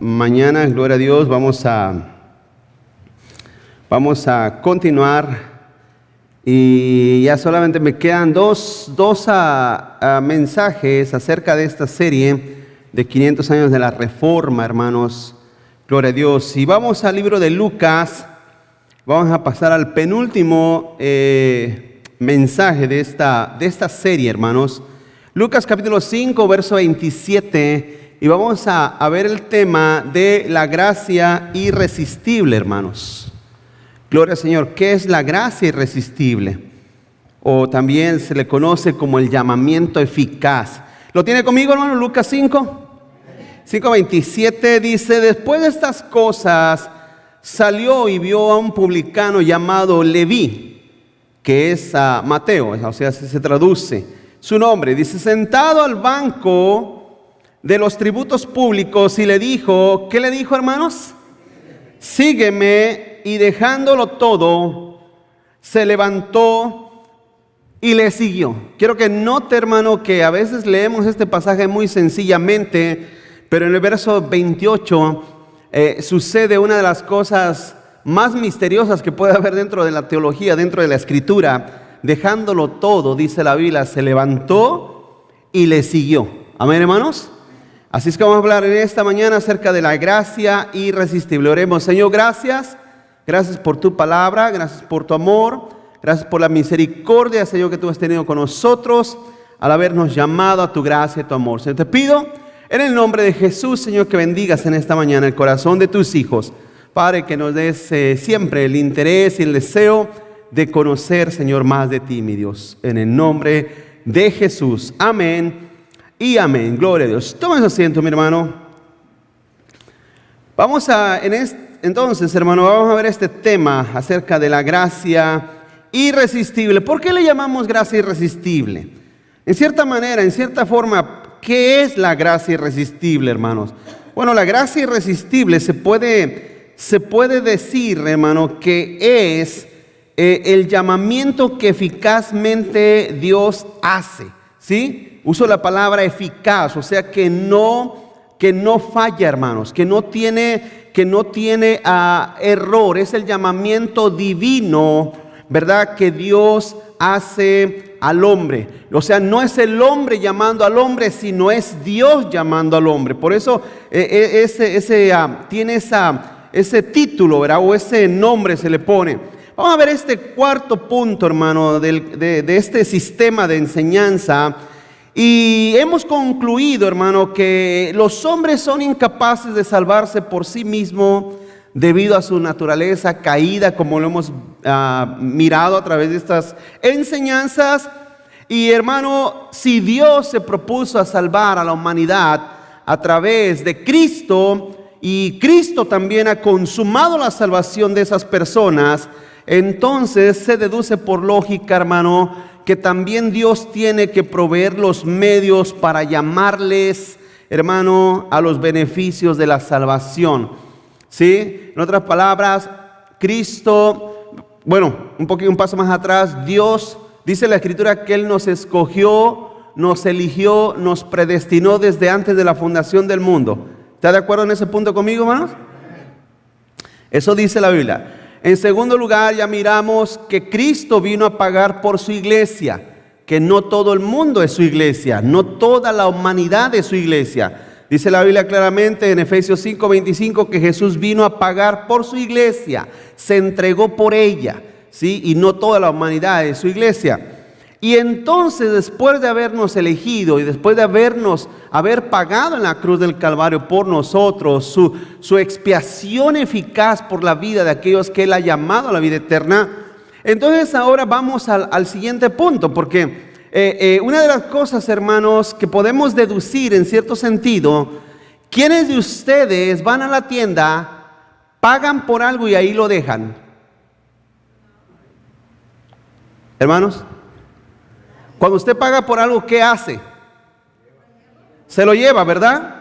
mañana, gloria a Dios, vamos a continuar y ya solamente me quedan dos mensajes acerca de esta serie de 500 años de la Reforma, hermanos, gloria a Dios. Y vamos al libro de Lucas, vamos a pasar al penúltimo mensaje de esta serie, hermanos. Lucas capítulo 5, verso 27. Y vamos a ver el tema de la gracia irresistible, hermanos. Gloria al Señor. ¿Qué es la gracia irresistible? O también se le conoce como el llamamiento eficaz. ¿Lo tiene conmigo, hermano? Lucas 5. 5:27 dice: después de estas cosas salió y vio a un publicano llamado Leví, que es Mateo, o sea, se traduce su nombre. Dice: sentado al banco de los tributos públicos, y le dijo, ¿qué le dijo, hermanos? Sígueme. Y dejándolo todo, se levantó y le siguió. Quiero que note, hermano, que a veces leemos este pasaje muy sencillamente, pero en el verso 28 sucede una de las cosas más misteriosas que puede haber dentro de la teología, dentro de la escritura. Dejándolo todo, dice la Biblia, se levantó y le siguió. Amén, hermanos. Así es que vamos a hablar en esta mañana acerca de la gracia irresistible. Oremos. Señor, gracias. Gracias por tu palabra, gracias por tu amor, gracias por la misericordia, Señor, que tú has tenido con nosotros al habernos llamado a tu gracia y tu amor. Señor, te pido en el nombre de Jesús, Señor, que bendigas en esta mañana el corazón de tus hijos. Padre, que nos des siempre el interés y el deseo de conocer, Señor, más de ti, mi Dios. En el nombre de Jesús. Amén y amén. Gloria a Dios. Toma asiento, mi hermano. Vamos entonces, hermano, vamos a ver este tema acerca de la gracia irresistible. ¿Por qué le llamamos gracia irresistible? En cierta manera, en cierta forma, ¿qué es la gracia irresistible, hermanos? Bueno, la gracia irresistible se puede decir, hermano, que es el llamamiento que eficazmente Dios hace, ¿sí? Uso la palabra eficaz, o sea que no falla, hermanos, que no tiene error. Es el llamamiento divino, ¿verdad?, que Dios hace al hombre. O sea, no es el hombre llamando al hombre, sino es Dios llamando al hombre. Por eso tiene ese título, ¿verdad?, o ese nombre se le pone. Vamos a ver este cuarto punto, hermano, de este sistema de enseñanza. Y hemos concluido, hermano, que los hombres son incapaces de salvarse por sí mismos debido a su naturaleza caída, como lo hemos mirado a través de estas enseñanzas. Y, hermano, si Dios se propuso a salvar a la humanidad a través de Cristo, y Cristo también ha consumado la salvación de esas personas, entonces se deduce por lógica, hermano, que también Dios tiene que proveer los medios para llamarles, hermano, a los beneficios de la salvación, ¿sí? En otras palabras, Cristo, un paso más atrás, Dios, dice la Escritura que Él nos escogió, nos eligió, nos predestinó desde antes de la fundación del mundo. ¿Está de acuerdo en ese punto conmigo, hermanos? Eso dice la Biblia. En segundo lugar, ya miramos que Cristo vino a pagar por su iglesia, que no todo el mundo es su iglesia, no toda la humanidad es su iglesia. Dice la Biblia claramente en Efesios 5:25 que Jesús vino a pagar por su iglesia, se entregó por ella, ¿sí? Y no toda la humanidad es su iglesia. Y entonces, después de habernos elegido y después de haber pagado en la cruz del Calvario por nosotros, su expiación eficaz por la vida de aquellos que Él ha llamado a la vida eterna, entonces ahora vamos al siguiente punto, porque una de las cosas, hermanos, que podemos deducir en cierto sentido, ¿quiénes de ustedes van a la tienda, pagan por algo y ahí lo dejan? Hermanos, cuando usted paga por algo, ¿qué hace? Se lo lleva, ¿verdad?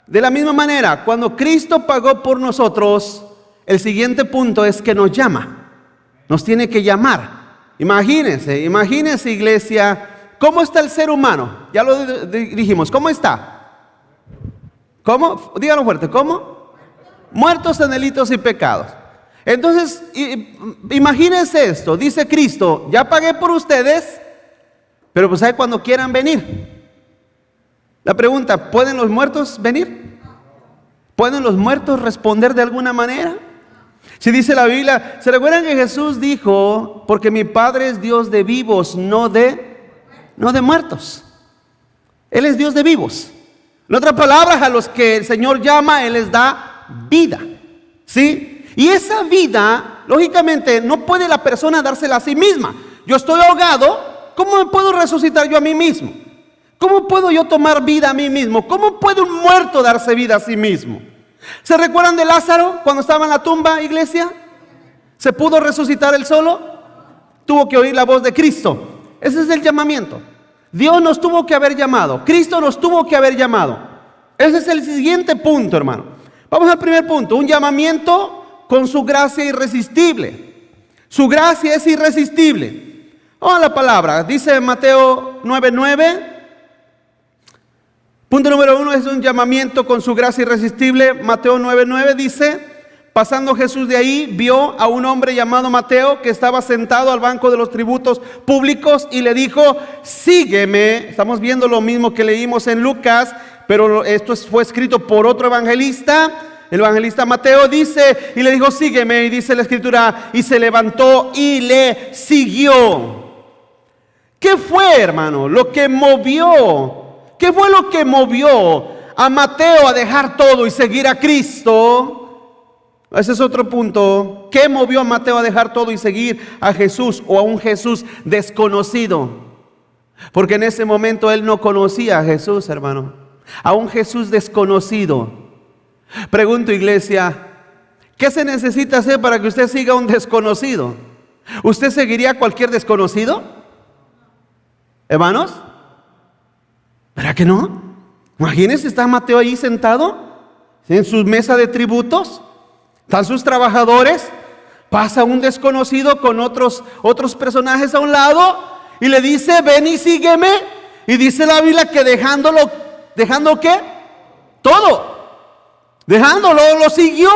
De la misma manera, cuando Cristo pagó por nosotros, el siguiente punto es que nos llama. Nos tiene que llamar. Imagínense, iglesia, ¿cómo está el ser humano? Ya lo dijimos, ¿cómo está? ¿Cómo? Dígalo fuerte, ¿cómo? Muertos en delitos y pecados. Entonces, imagínense esto. Dice Cristo, ya pagué por ustedes, pero pues ¿sabe cuando quieran venir? La pregunta, ¿pueden los muertos venir? ¿Pueden los muertos responder de alguna manera? Si dice la Biblia, ¿se recuerdan que Jesús dijo, porque mi Padre es Dios de vivos, no de muertos? Él es Dios de vivos. En otras palabras, a los que el Señor llama, Él les da vida. ¿Sí? Y esa vida, lógicamente, no puede la persona dársela a sí misma. Yo estoy ahogado, ¿cómo me puedo resucitar yo a mí mismo? ¿Cómo puedo yo tomar vida a mí mismo? ¿Cómo puede un muerto darse vida a sí mismo? ¿Se recuerdan de Lázaro cuando estaba en la tumba, iglesia? ¿Se pudo resucitar él solo? Tuvo que oír la voz de Cristo. Ese es el llamamiento. Dios nos tuvo que haber llamado. Cristo nos tuvo que haber llamado. Ese es el siguiente punto, hermano. Vamos al primer punto. Un llamamiento con su gracia irresistible. Su gracia es irresistible. Vamos a la palabra. Dice Mateo 9:9. Punto número 1 es un llamamiento con su gracia irresistible. Mateo 9:9 dice, pasando Jesús de ahí, vio a un hombre llamado Mateo que estaba sentado al banco de los tributos públicos y le dijo, sígueme. Estamos viendo lo mismo que leímos en Lucas, pero esto fue escrito por otro evangelista. El evangelista Mateo dice, y le dijo, sígueme, y dice la escritura, y se levantó y le siguió. ¿Qué fue, hermano, lo que movió? ¿Qué fue lo que movió a Mateo a dejar todo y seguir a Cristo? Ese es otro punto. ¿Qué movió a Mateo a dejar todo y seguir a Jesús o a un Jesús desconocido? Porque en ese momento él no conocía a Jesús, hermano. A un Jesús desconocido. Pregunto, iglesia, ¿qué se necesita hacer para que usted siga a un desconocido? ¿Usted seguiría a cualquier desconocido? ¿Hermanos? ¿Verdad que no? Imagínense, está Mateo ahí sentado en su mesa de tributos, están sus trabajadores, pasa un desconocido con otros personajes a un lado y le dice, ven y sígueme. Y dice la Biblia que ¿dejando qué? Todo. Dejándolo, lo siguió.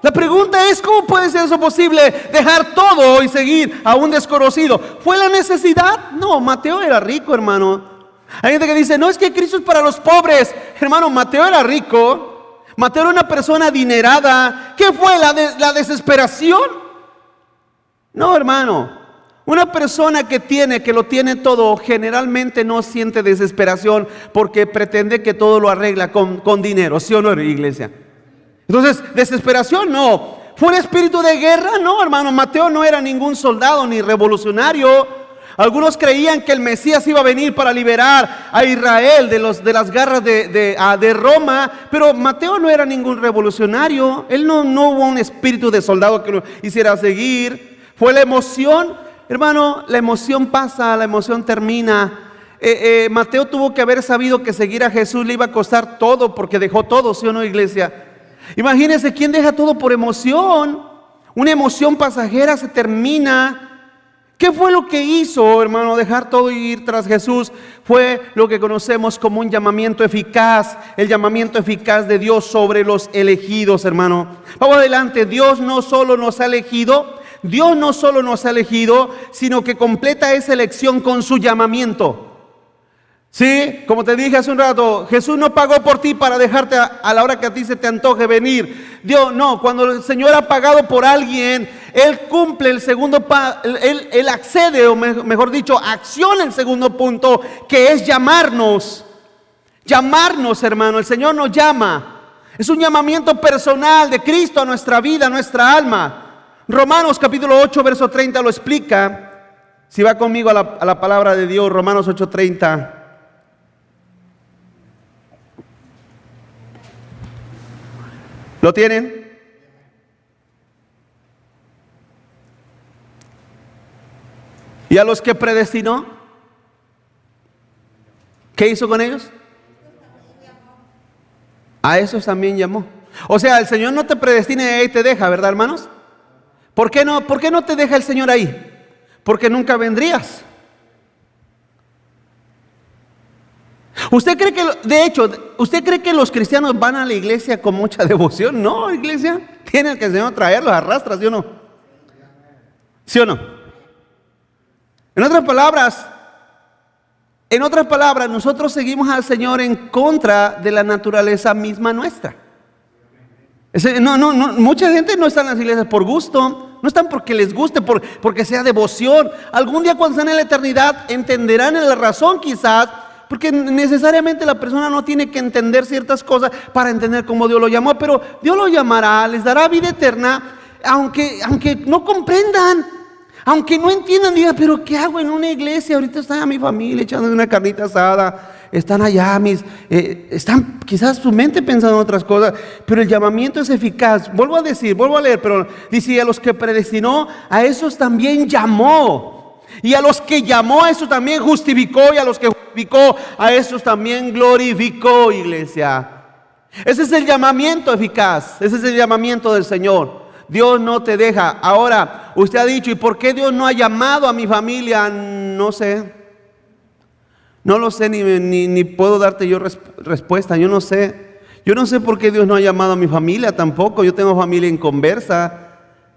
La pregunta es, ¿cómo puede ser eso posible? Dejar todo y seguir a un desconocido. ¿Fue la necesidad? No, Mateo era rico, hermano. Hay gente que dice, no, es que Cristo es para los pobres. Hermano, Mateo era rico. Mateo era una persona adinerada. ¿Qué fue? ¿La desesperación? No, hermano. Una persona que lo tiene todo, generalmente no siente desesperación porque pretende que todo lo arregla con dinero. ¿Sí o no, iglesia? Entonces, desesperación no. ¿Fue un espíritu de guerra? No, hermano. Mateo no era ningún soldado ni revolucionario. Algunos creían que el Mesías iba a venir para liberar a Israel de las garras de Roma, pero Mateo no era ningún revolucionario. Él no hubo un espíritu de soldado que lo hiciera seguir. Fue la emoción, hermano, la emoción pasa, la emoción termina. Mateo tuvo que haber sabido que seguir a Jesús le iba a costar todo, porque dejó todo, ¿sí o no, iglesia? Imagínense, ¿quién deja todo por emoción? Una emoción pasajera se termina. ¿Qué fue lo que hizo, hermano? Dejar todo y ir tras Jesús fue lo que conocemos como un llamamiento eficaz, el llamamiento eficaz de Dios sobre los elegidos, hermano. Vamos adelante. Dios no solo nos ha elegido, sino que completa esa elección con su llamamiento. Sí, como te dije hace un rato, Jesús no pagó por ti para dejarte a la hora que a ti se te antoje venir. Dios no, cuando el Señor ha pagado por alguien, Él cumple el segundo, Él accede, o mejor dicho, acciona el segundo punto, que es llamarnos. Llamarnos, hermano, el Señor nos llama. Es un llamamiento personal de Cristo a nuestra vida, a nuestra alma. Romanos capítulo 8, verso 30 lo explica. Si va conmigo a la palabra de Dios, Romanos 8:30. ¿Lo tienen? ¿Y a los que predestinó? ¿Qué hizo con ellos? A esos también llamó. O sea, el Señor no te predestina y ahí te deja, ¿verdad, hermanos? ¿Por qué no te deja el Señor ahí? Porque nunca vendrías. ¿Usted cree que, de hecho, usted cree que los cristianos van a la iglesia con mucha devoción? No, iglesia, tiene que el Señor traerlos, arrastra, ¿sí o no? ¿Sí o no? En otras palabras, nosotros seguimos al Señor en contra de la naturaleza misma nuestra. Mucha gente no está en las iglesias por gusto, no están porque les guste, porque sea devoción. Algún día cuando estén en la eternidad entenderán la razón quizás, porque necesariamente la persona no tiene que entender ciertas cosas para entender cómo Dios lo llamó, pero Dios lo llamará, les dará vida eterna, aunque no comprendan, aunque no entiendan, digan, pero ¿qué hago en una iglesia? Ahorita está mi familia echando una carnita asada, están allá están quizás su mente pensando en otras cosas, pero el llamamiento es eficaz. Vuelvo a leer, pero dice, a los que predestinó, a esos también llamó, y a los que llamó, a esos también justificó, y a los que justificó, a esos también glorificó, iglesia. Ese es el llamamiento eficaz, ese es el llamamiento del Señor. Dios no te deja. Ahora, usted ha dicho, ¿y por qué Dios no ha llamado a mi familia? No sé. No lo sé, ni puedo darte yo respuesta. Yo no sé. Yo no sé por qué Dios no ha llamado a mi familia tampoco. Yo tengo familia inconversa.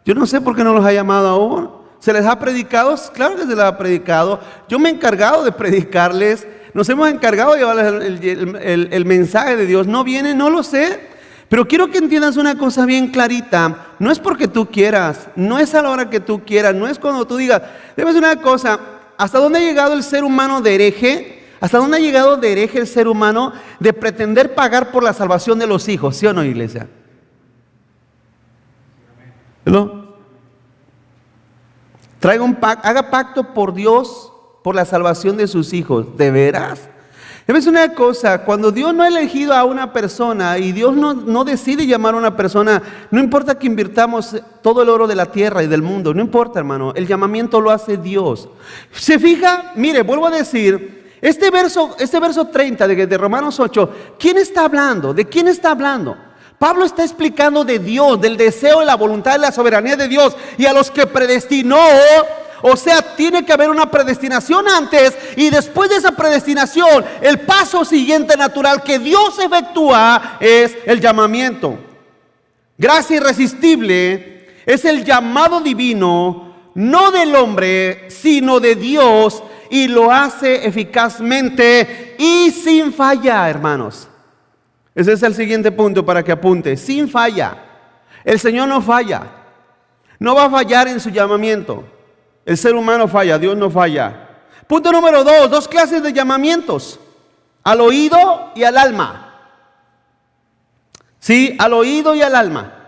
Yo no sé por qué no los ha llamado aún. ¿Se les ha predicado? Claro que se les ha predicado. Yo me he encargado de predicarles. Nos hemos encargado de llevarles el mensaje de Dios. ¿No viene? No lo sé. Pero quiero que entiendas una cosa bien clarita. No es porque tú quieras, no es a la hora que tú quieras, no es cuando tú digas. Debes una cosa, ¿hasta dónde ha llegado el ser humano de hereje? ¿Hasta dónde ha llegado de hereje el ser humano de pretender pagar por la salvación de los hijos? ¿Sí o no, iglesia? ¿No? Traiga un pacto, haga pacto por Dios por la salvación de sus hijos. ¿De veras? ¿Ves una cosa? Cuando Dios no ha elegido a una persona y Dios no decide llamar a una persona, no importa que invirtamos todo el oro de la tierra y del mundo, no importa, hermano, el llamamiento lo hace Dios. ¿Se fija? Mire, vuelvo a decir, este verso 30 de Romanos 8, ¿quién está hablando? ¿De quién está hablando? Pablo está explicando de Dios, del deseo, de la voluntad, de la soberanía de Dios, y a los que predestinó. O sea, tiene que haber una predestinación antes, y después de esa predestinación, el paso siguiente natural que Dios efectúa es el llamamiento. Gracia irresistible es el llamado divino, no del hombre, sino de Dios, y lo hace eficazmente y sin falla, hermanos. Ese es el siguiente punto para que apunte, sin falla. El Señor no falla, no va a fallar en su llamamiento. El ser humano falla, Dios no falla. Punto número 2, dos clases de llamamientos: al oído y al alma. Sí, al oído y al alma.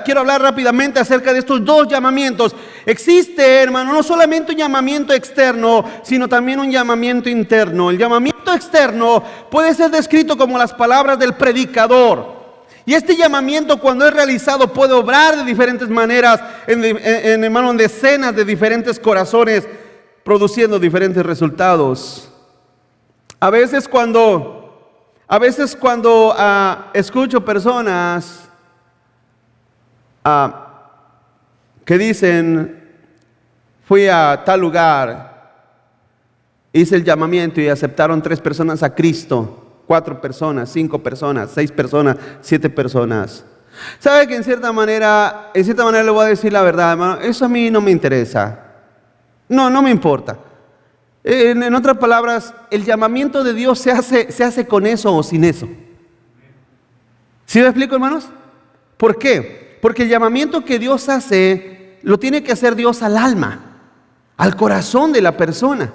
Quiero hablar rápidamente acerca de estos dos llamamientos. Existe, hermano, no solamente un llamamiento externo, sino también un llamamiento interno. El llamamiento externo puede ser descrito como las palabras del predicador. Y este llamamiento, cuando es realizado, puede obrar de diferentes maneras en decenas de diferentes corazones, produciendo diferentes resultados. A veces cuando escucho personas que dicen, fui a tal lugar, hice el llamamiento y aceptaron 3 personas a Cristo, 4 personas, 5 personas, 6 personas, 7 personas. ¿Sabe que en cierta manera le voy a decir la verdad, hermano? Eso a mí no me interesa. No me importa. En otras palabras, el llamamiento de Dios se hace con eso o sin eso. ¿Sí me explico, hermanos? ¿Por qué? Porque el llamamiento que Dios hace, lo tiene que hacer Dios al alma, al corazón de la persona.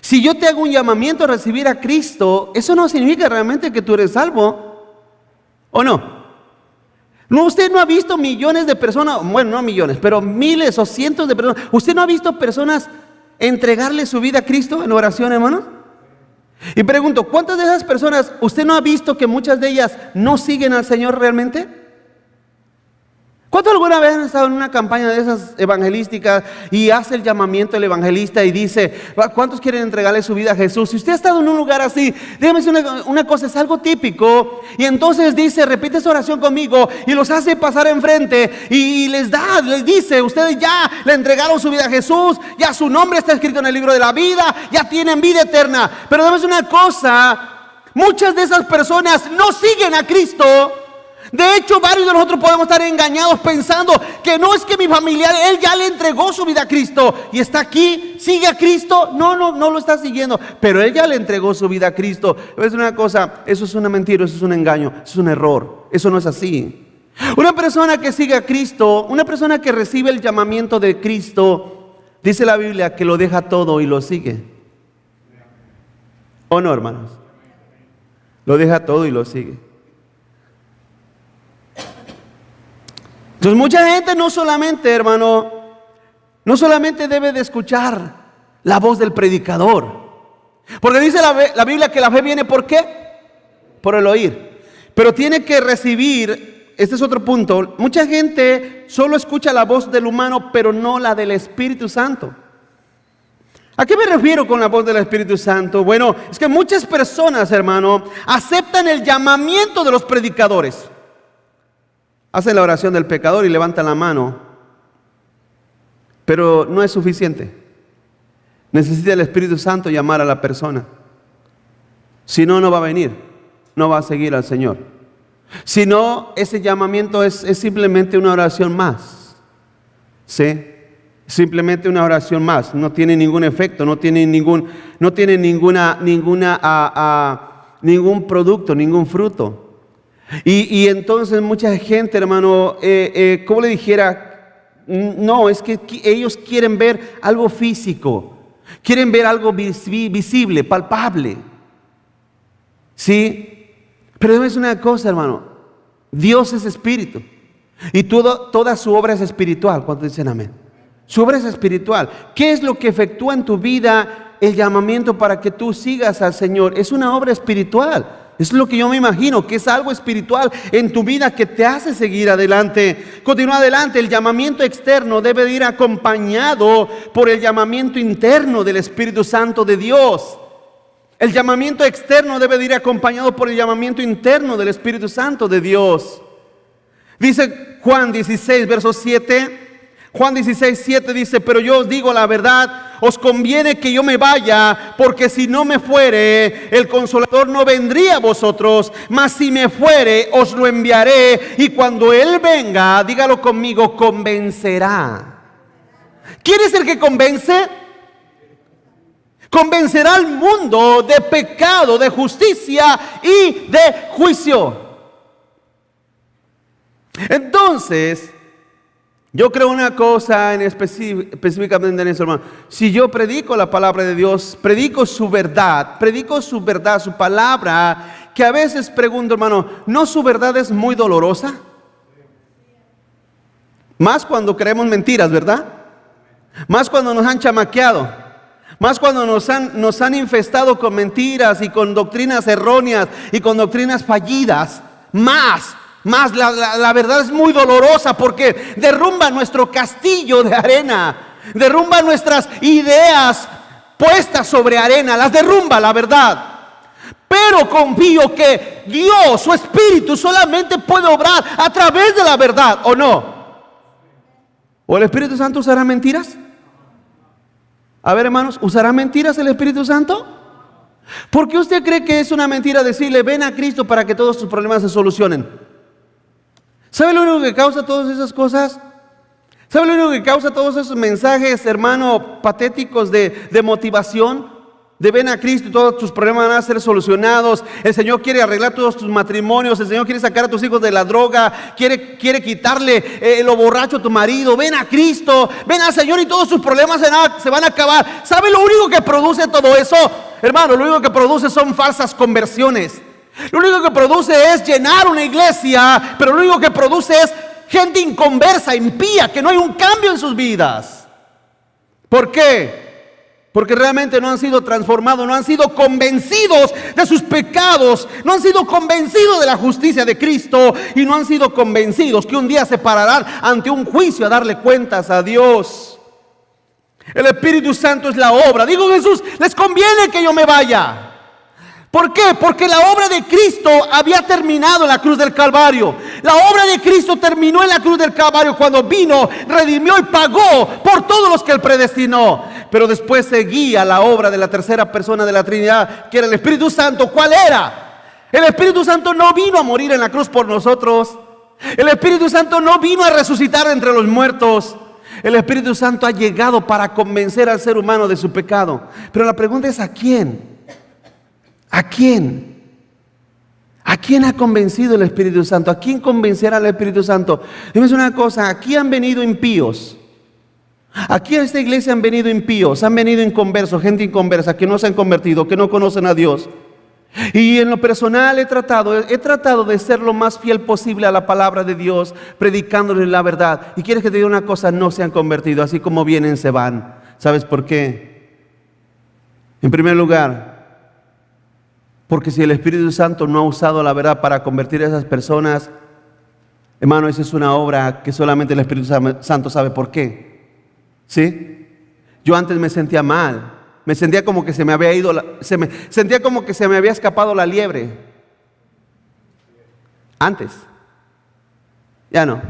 Si yo te hago un llamamiento a recibir a Cristo, eso no significa realmente que tú eres salvo, ¿o no? No, usted no ha visto millones de personas, bueno, no millones, pero miles o cientos de personas. ¿Usted no ha visto personas entregarle su vida a Cristo en oración, hermano? Y pregunto, ¿cuántas de esas personas usted no ha visto que muchas de ellas no siguen al Señor realmente? ¿Cuántos alguna vez han estado en una campaña de esas evangelísticas y hace el llamamiento el evangelista y dice, ¿cuántos quieren entregarle su vida a Jesús? Si usted ha estado en un lugar así, déjame decir una cosa, es algo típico. Y entonces dice, repite esa oración conmigo y los hace pasar enfrente y les dice, ustedes ya le entregaron su vida a Jesús, ya su nombre está escrito en el libro de la vida, ya tienen vida eterna. Pero déjame decir una cosa, muchas de esas personas no siguen a Cristo. De hecho, varios de nosotros podemos estar engañados pensando que no es que mi familiar, él ya le entregó su vida a Cristo y está aquí, sigue a Cristo. No lo está siguiendo, pero él ya le entregó su vida a Cristo. Es una cosa, eso es una mentira, eso es un engaño, eso es un error, eso no es así. Una persona que sigue a Cristo, una persona que recibe el llamamiento de Cristo, dice la Biblia que lo deja todo y lo sigue. ¿O no, hermanos? Lo deja todo y lo sigue. Entonces mucha gente no solamente, hermano, no solamente debe de escuchar la voz del predicador, porque dice la Biblia que la fe viene ¿por qué? Por el oír, pero tiene que recibir, este es otro punto, mucha gente solo escucha la voz del humano, pero no la del Espíritu Santo. ¿A qué me refiero con la voz del Espíritu Santo? Bueno, es que muchas personas, hermano, aceptan el llamamiento de los predicadores. Hacen la oración del pecador y levantan la mano, pero no es suficiente. Necesita el Espíritu Santo llamar a la persona. Si no, no va a venir, no va a seguir al Señor. Si no, ese llamamiento es simplemente una oración más. ¿Sí? Simplemente una oración más. No tiene ningún efecto, no tiene ningún producto, ningún fruto. Y entonces mucha gente, hermano, como le dijera, no, es que ellos quieren ver algo físico, quieren ver algo visible, palpable, ¿sí? Pero déjame decir una cosa, hermano, Dios es espíritu y toda su obra es espiritual. ¿Cuántos dicen amén? Su obra es espiritual. ¿Qué es lo que efectúa en tu vida el llamamiento para que tú sigas al Señor? Es una obra espiritual. Es lo que yo me imagino, que es algo espiritual en tu vida que te hace seguir adelante. Continúa adelante. El llamamiento externo debe de ir acompañado por el llamamiento interno del Espíritu Santo de Dios. El llamamiento externo debe de ir acompañado por el llamamiento interno del Espíritu Santo de Dios. Dice Juan 16, verso 7. Juan 16, 7 dice, pero yo os digo la verdad, os conviene que yo me vaya, porque si no me fuere, el Consolador no vendría a vosotros, mas si me fuere, os lo enviaré, y cuando Él venga, dígalo conmigo, convencerá. ¿Quién es el que convence? Convencerá al mundo de pecado, de justicia y de juicio. Entonces, yo creo una cosa específicamente en eso, hermano. Si yo predico la palabra de Dios, predico su verdad, su palabra, que a veces pregunto, hermano, ¿no su verdad es muy dolorosa? Más cuando creemos mentiras, ¿verdad? Más cuando nos han chamaqueado, más cuando nos han infestado con mentiras y con doctrinas erróneas y con doctrinas fallidas, más la verdad es muy dolorosa porque derrumba nuestro castillo de arena, derrumba nuestras ideas puestas sobre arena, las derrumba la verdad. Pero confío que Dios, su Espíritu, solamente puede obrar a través de la verdad, ¿o no? ¿O el Espíritu Santo usará mentiras? A ver, hermanos, ¿usará mentiras el Espíritu Santo? ¿Por qué usted cree que es una mentira decirle, ven a Cristo para que todos tus problemas se solucionen? ¿Sabe lo único que causa todas esas cosas? ¿Sabe lo único que causa todos esos mensajes, hermano, patéticos de motivación? De ven a Cristo y todos tus problemas van a ser solucionados. El Señor quiere arreglar todos tus matrimonios. El Señor quiere sacar a tus hijos de la droga. Quiere quitarle lo borracho a tu marido. Ven a Cristo, ven al Señor y todos sus problemas se van a acabar. ¿Sabe lo único que produce todo eso? Hermano, lo único que produce son falsas conversiones. Lo único que produce es llenar una iglesia, pero lo único que produce es gente inconversa, impía, que no hay un cambio en sus vidas. ¿Por qué? Porque realmente no han sido transformados, no han sido convencidos de sus pecados, no han sido convencidos de la justicia de Cristo y no han sido convencidos que un día se pararán ante un juicio a darle cuentas a Dios. El Espíritu Santo es la obra. Digo, Jesús, les conviene que yo me vaya. ¿Por qué? Porque la obra de Cristo había terminado en la cruz del Calvario. La obra de Cristo terminó en la cruz del Calvario cuando vino, redimió y pagó por todos los que Él predestinó. Pero después seguía la obra de la tercera persona de la Trinidad, que era el Espíritu Santo. ¿Cuál era? El Espíritu Santo no vino a morir en la cruz por nosotros. El Espíritu Santo no vino a resucitar entre los muertos. El Espíritu Santo ha llegado para convencer al ser humano de su pecado. Pero la pregunta es, ¿a quién? ¿A quién? ¿A quién ha convencido el Espíritu Santo? ¿A quién convencerá el Espíritu Santo? Dime una cosa, aquí han venido impíos. Aquí a esta iglesia han venido impíos, han venido inconversos, gente inconversa, que no se han convertido, que no conocen a Dios. Y en lo personal he tratado de ser lo más fiel posible a la palabra de Dios, predicándoles la verdad. Y quieres que te diga una cosa, no se han convertido, así como vienen se van. ¿Sabes por qué? En primer lugar, porque si el Espíritu Santo no ha usado la verdad para convertir a esas personas, hermano, esa es una obra que solamente el Espíritu Santo sabe por qué. ¿Sí? Yo antes me sentía mal, me sentía como que se me había ido, sentía como que se me había escapado la liebre. Antes. Ya no.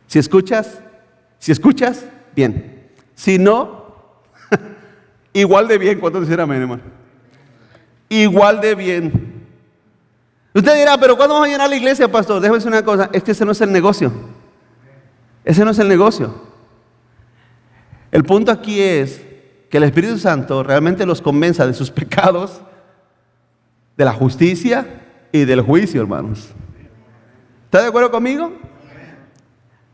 Si escuchas, bien. Si no, igual de bien. ¿Cuántos dicen amén, hermano? Igual de bien. Usted dirá, pero ¿cuándo vamos a llenar la iglesia, pastor? Déjame decir una cosa, es que ese no es el negocio. Ese no es el negocio. El punto aquí es que el Espíritu Santo realmente los convenza de sus pecados, de la justicia y del juicio, hermanos. ¿Está de acuerdo conmigo?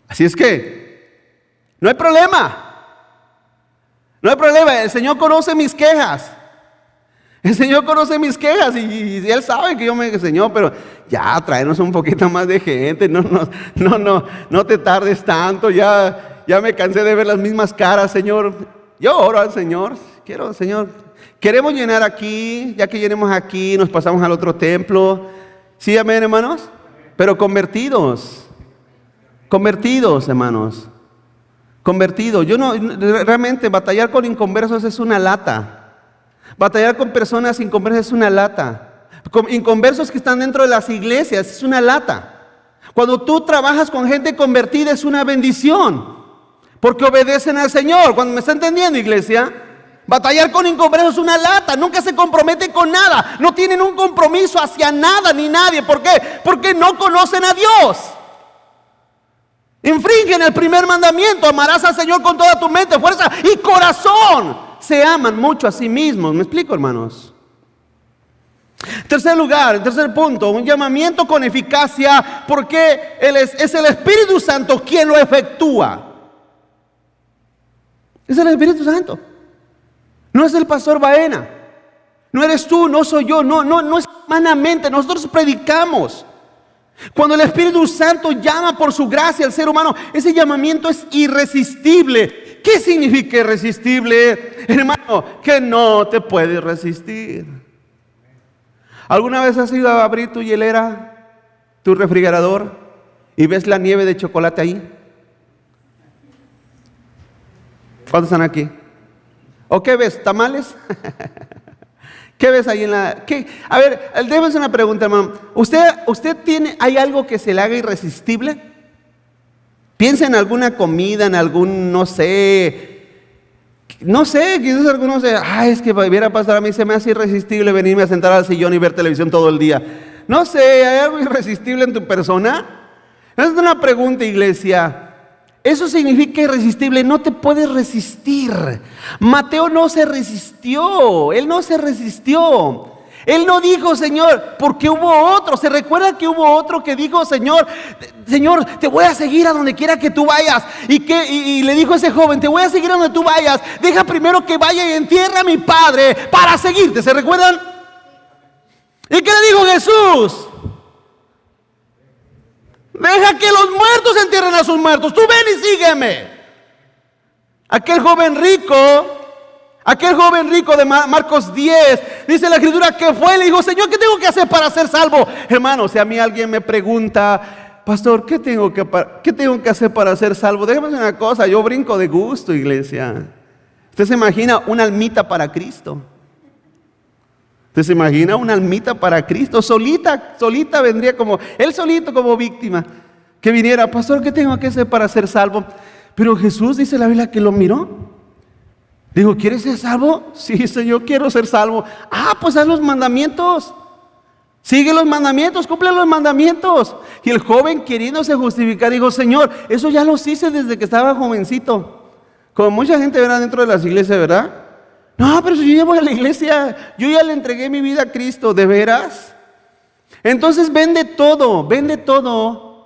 Así es que no hay problema. No hay problema. El Señor conoce mis quejas. El Señor conoce mis quejas y Él sabe que yo me Señor, pero ya tráenos un poquito más de gente, no te tardes tanto, ya me cansé de ver las mismas caras, Señor. Yo oro al Señor, Señor, queremos llenar aquí, ya que llenemos aquí, nos pasamos al otro templo. ¿Sí, amén, hermanos? Pero convertidos, hermanos, convertidos. Realmente batallar con inconversos es una lata. Batallar con personas inconversas es una lata. Con inconversos que están dentro de las iglesias es una lata. Cuando tú trabajas con gente convertida es una bendición, porque obedecen al Señor. Cuando me está entendiendo, iglesia, batallar con inconversos es una lata. Nunca se comprometen con nada, no tienen un compromiso hacia nada ni nadie. ¿Por qué? Porque no conocen a Dios. Infringen el primer mandamiento: amarás al Señor con toda tu mente, fuerza y corazón. Se aman mucho a sí mismos. ¿Me explico, hermanos? Tercer punto, un llamamiento con eficacia, porque es el Espíritu Santo quien lo efectúa. Es el Espíritu Santo. No es el pastor Baena. No eres tú, no soy yo. No es humanamente. Nosotros predicamos. Cuando el Espíritu Santo llama por su gracia al ser humano, ese llamamiento es irresistible. ¿Qué significa irresistible? Hermano, que no te puedes resistir. ¿Alguna vez has ido a abrir tu hielera, tu refrigerador, y ves la nieve de chocolate ahí? ¿Cuántos están aquí? ¿O qué ves? ¿Tamales? ¿Qué ves ahí en la...? A ver, déjame hacer una pregunta, hermano. ¿Usted hay algo que se le haga irresistible? Piensa en alguna comida, en algún, no sé, quizás algunos dicen, es que viera a pasar, a mí se me hace irresistible venirme a sentar al sillón y ver televisión todo el día. No sé, ¿hay algo irresistible en tu persona? Esa es una pregunta, iglesia. Eso significa irresistible, no te puedes resistir. Mateo no se resistió, él no se resistió. Él no dijo, Señor, porque hubo otro. ¿Se recuerda que hubo otro que dijo, Señor, te voy a seguir a donde quiera que tú vayas? Y le dijo a ese joven, te voy a seguir a donde tú vayas. Deja primero que vaya y entierre a mi padre para seguirte. ¿Se recuerdan? ¿Y qué le dijo Jesús? Deja que los muertos entierren a sus muertos. Tú ven y sígueme. Aquel joven rico Aquel joven rico de Marcos 10, dice la escritura que fue y le dijo, Señor, ¿qué tengo que hacer para ser salvo? Hermano, si a mí alguien me pregunta, pastor, ¿qué tengo que hacer para ser salvo? Déjame decir una cosa, yo brinco de gusto, iglesia. ¿Usted se imagina una almita para Cristo? ¿Usted se imagina una almita para Cristo? Solita vendría él solito como víctima. Que viniera, pastor, ¿qué tengo que hacer para ser salvo? Pero Jesús, dice la Biblia, que lo miró. Dijo, ¿quieres ser salvo? Sí, Señor, quiero ser salvo. Pues haz los mandamientos. Sigue los mandamientos, cumple los mandamientos. Y el joven, queriéndose justificar, dijo, Señor, eso ya los hice desde que estaba jovencito. Como mucha gente verá dentro de las iglesias, ¿verdad? No, pero si yo ya voy a la iglesia, yo ya le entregué mi vida a Cristo, ¿de veras? Entonces vende todo,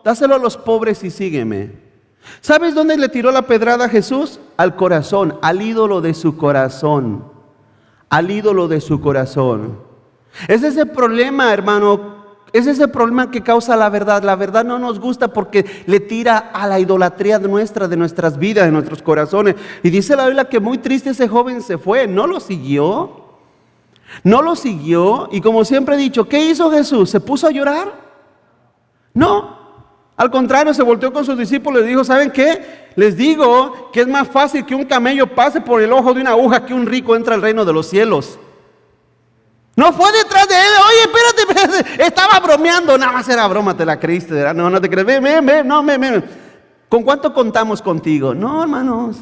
dáselo a los pobres y sígueme. ¿Sabes dónde le tiró la pedrada a Jesús? Al corazón, al ídolo de su corazón. Al ídolo de su corazón. Es ese problema, hermano. Es ese problema que causa la verdad. La verdad no nos gusta porque le tira a la idolatría nuestra, de nuestras vidas, de nuestros corazones. Y dice la Biblia que muy triste ese joven se fue. No lo siguió. Y como siempre he dicho, ¿qué hizo Jesús? ¿Se puso a llorar? No. Al contrario, se volteó con sus discípulos y les dijo, ¿saben qué? Les digo que es más fácil que un camello pase por el ojo de una aguja que un rico entre al reino de los cielos. No fue detrás de él, oye, espérate, estaba bromeando, nada más era broma, te la creíste, ¿verdad? No te crees, ven. ¿Con cuánto contamos contigo? No, hermanos,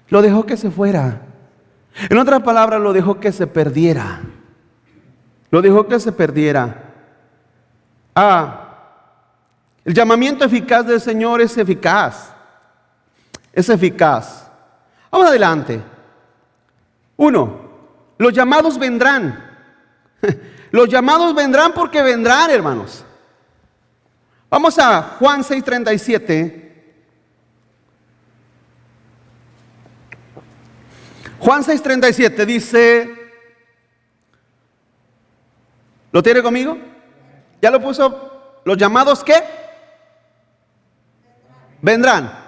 lo dejó que se fuera. En otras palabras, lo dejó que se perdiera. El llamamiento eficaz del Señor es eficaz. Vamos adelante. 1. Los llamados vendrán. Los llamados vendrán porque vendrán, hermanos. Vamos a Juan 6:37. Juan 6:37 dice, ¿lo tiene conmigo? ¿Ya lo puso? ¿Los llamados qué? Vendrán.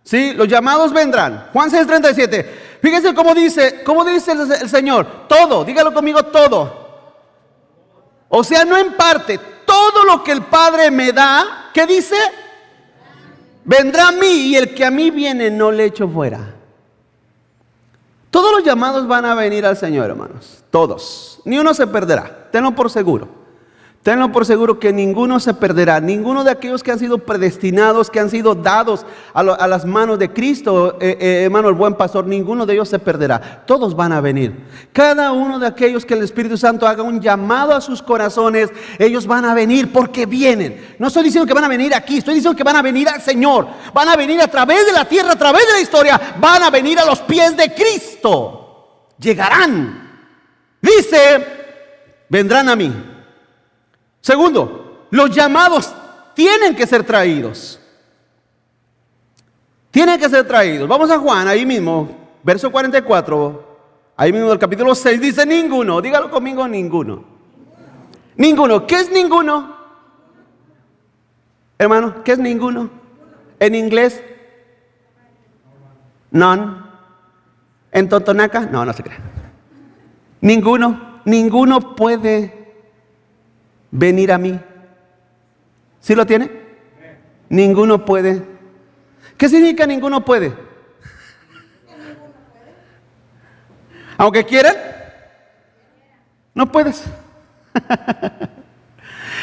Sí, los llamados vendrán. Juan 6:37. Fíjense cómo dice el Señor. Todo, dígalo conmigo, todo. O sea, no en parte. Todo lo que el Padre me da, ¿qué dice? Vendrá a mí, y el que a mí viene no le echo fuera. Todos los llamados van a venir al Señor, hermanos. Todos. Ni uno se perderá. Tenlo por seguro. Tenlo por seguro que ninguno se perderá. Ninguno de aquellos que han sido predestinados, que han sido dados a las manos de Cristo, hermano el buen pastor, ninguno de ellos se perderá. Todos van a venir. Cada uno de aquellos que el Espíritu Santo haga un llamado a sus corazones, ellos van a venir porque vienen. No estoy diciendo que van a venir aquí, estoy diciendo que van a venir al Señor. Van a venir a través de la tierra, a través de la historia. Van a venir a los pies de Cristo. Llegarán. Dice, vendrán a mí. Segundo, los llamados tienen que ser traídos. Tienen que ser traídos. Vamos a Juan, ahí mismo, verso 44, ahí mismo del capítulo 6, dice ninguno. Dígalo conmigo, ninguno. Ninguno. ¿Qué es ninguno? Hermano, ¿qué es ninguno? En inglés, none. En totonaca, no se crea. Ninguno puede venir a mí. ¿Sí lo tiene? Ninguno puede. ¿Qué significa ninguno puede? Aunque quieran, no puedes.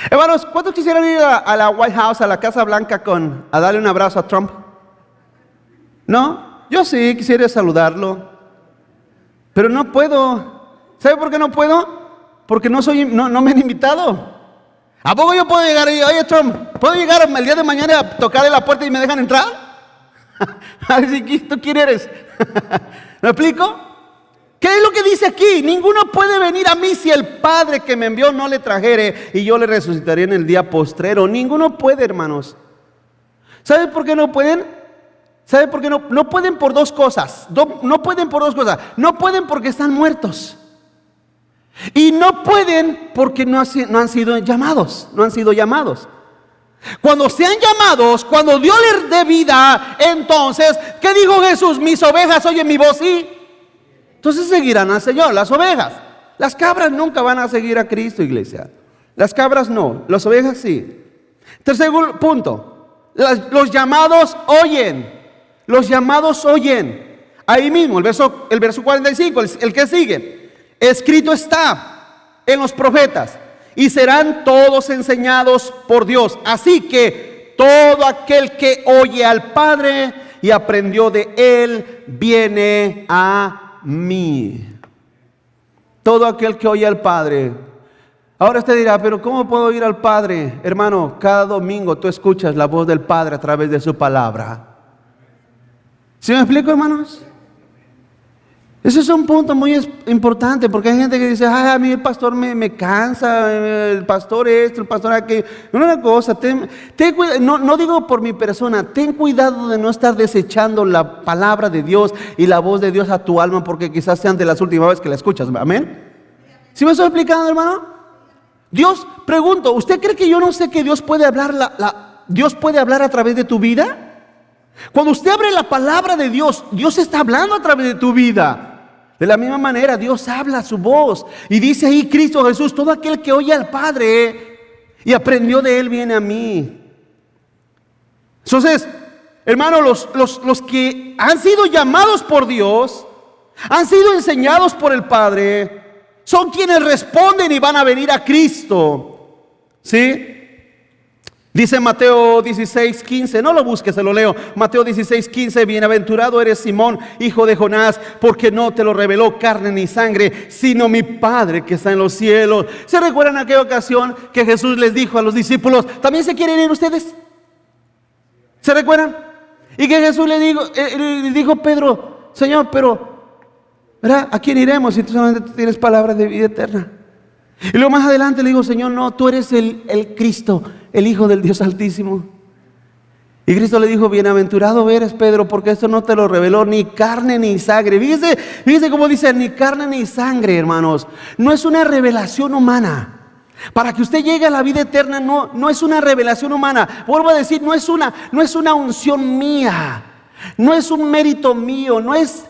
Hermanos, ¿cuántos quisieran ir a la White House, a la Casa Blanca, a darle un abrazo a Trump? ¿No? Yo sí quisiera saludarlo, pero no puedo. ¿Sabe por qué no puedo? Porque no me han invitado. ¿A poco yo puedo llegar y, oye Trump, ¿puedo llegar el día de mañana a tocarle la puerta y me dejan entrar? A decir, ¿tú quién eres? ¿Me explico? ¿Qué es lo que dice aquí? Ninguno puede venir a mí si el Padre que me envió no le trajere y yo le resucitaré en el día postrero. Ninguno puede, hermanos. ¿Sabe por qué no pueden? ¿Sabe por qué no? No pueden por dos cosas. No pueden por dos cosas. No pueden porque están muertos. Y no pueden porque no han sido llamados. No han sido llamados. Cuando sean llamados, cuando Dios les dé vida, entonces, ¿qué dijo Jesús? Mis ovejas oyen mi voz y entonces seguirán al Señor, las ovejas. Las cabras nunca van a seguir a Cristo, iglesia. Las cabras no, las ovejas sí. Tercer punto, los llamados oyen. Los llamados oyen. Ahí mismo, el verso 45, el que sigue. Escrito está en los profetas, y serán todos enseñados por Dios. Así que todo aquel que oye al Padre y aprendió de Él, viene a mí. Todo aquel que oye al Padre. Ahora usted dirá, pero ¿cómo puedo oír al Padre? Hermano, cada domingo tú escuchas la voz del Padre a través de su palabra. ¿Sí me explico, hermanos? Ese es un punto muy importante, porque hay gente que dice, ay, a mí el pastor me cansa, el pastor esto, el pastor aquello. Una cosa, no digo por mi persona, ten cuidado de no estar desechando la palabra de Dios y la voz de Dios a tu alma, porque quizás sean de las últimas veces que la escuchas. Amén. ¿Sí me estoy explicando, hermano? Dios, pregunto, ¿usted cree que yo no sé que Dios puede hablar Dios puede hablar a través de tu vida? Cuando usted abre la palabra de Dios, Dios está hablando a través de tu vida. De la misma manera, Dios habla su voz. Y dice ahí Cristo Jesús, todo aquel que oye al Padre y aprendió de Él, viene a mí. Entonces, hermanos, los que han sido llamados por Dios, han sido enseñados por el Padre, son quienes responden y van a venir a Cristo. ¿Sí? Dice Mateo 16:15, no lo busques, se lo leo. Mateo 16:15, bienaventurado eres Simón, hijo de Jonás, porque no te lo reveló carne ni sangre, sino mi Padre que está en los cielos. ¿Se recuerdan aquella ocasión que Jesús les dijo a los discípulos, ¿también se quieren ir ustedes? ¿Se recuerdan? Y que Jesús le dijo Pedro, Señor, pero ¿verdad? ¿A quién iremos si tú solamente tienes palabras de vida eterna? Y luego más adelante le digo, Señor, no, tú eres el Cristo, el Hijo del Dios Altísimo. Y Cristo le dijo, bienaventurado eres, Pedro, porque esto no te lo reveló ni carne ni sangre. Fíjese cómo dice, ni carne ni sangre, hermanos. No es una revelación humana. Para que usted llegue a la vida eterna, no es una revelación humana. Vuelvo a decir, no es una unción mía. No es un mérito mío, no es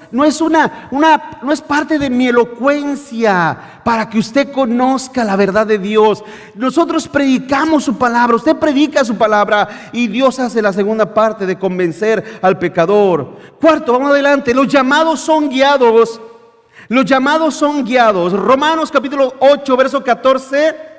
parte de mi elocuencia para que usted conozca la verdad de Dios. Nosotros predicamos su palabra, usted predica su palabra y Dios hace la segunda parte de convencer al pecador. Cuarto, vamos adelante, los llamados son guiados. Los llamados son guiados. Romanos capítulo 8, verso 14.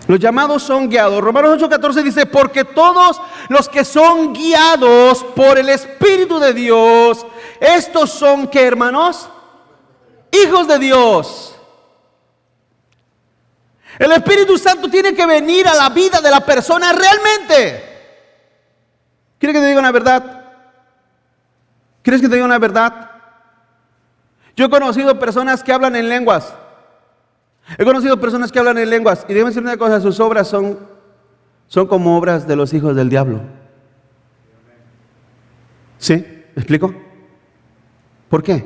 Los llamados son guiados. Romanos 8:14 dice, porque todos los que son guiados por el Espíritu de Dios, estos son, ¿qué, hermanos? Hijos de Dios. El Espíritu Santo tiene que venir a la vida de la persona realmente. ¿Quieres que te diga una verdad? ¿Quieres que te diga una verdad? Yo he conocido personas que hablan en lenguas. He conocido personas que hablan en lenguas y déjenme decir una cosa, sus obras son como obras de los hijos del diablo. ¿Sí? ¿Me explico? ¿Por qué?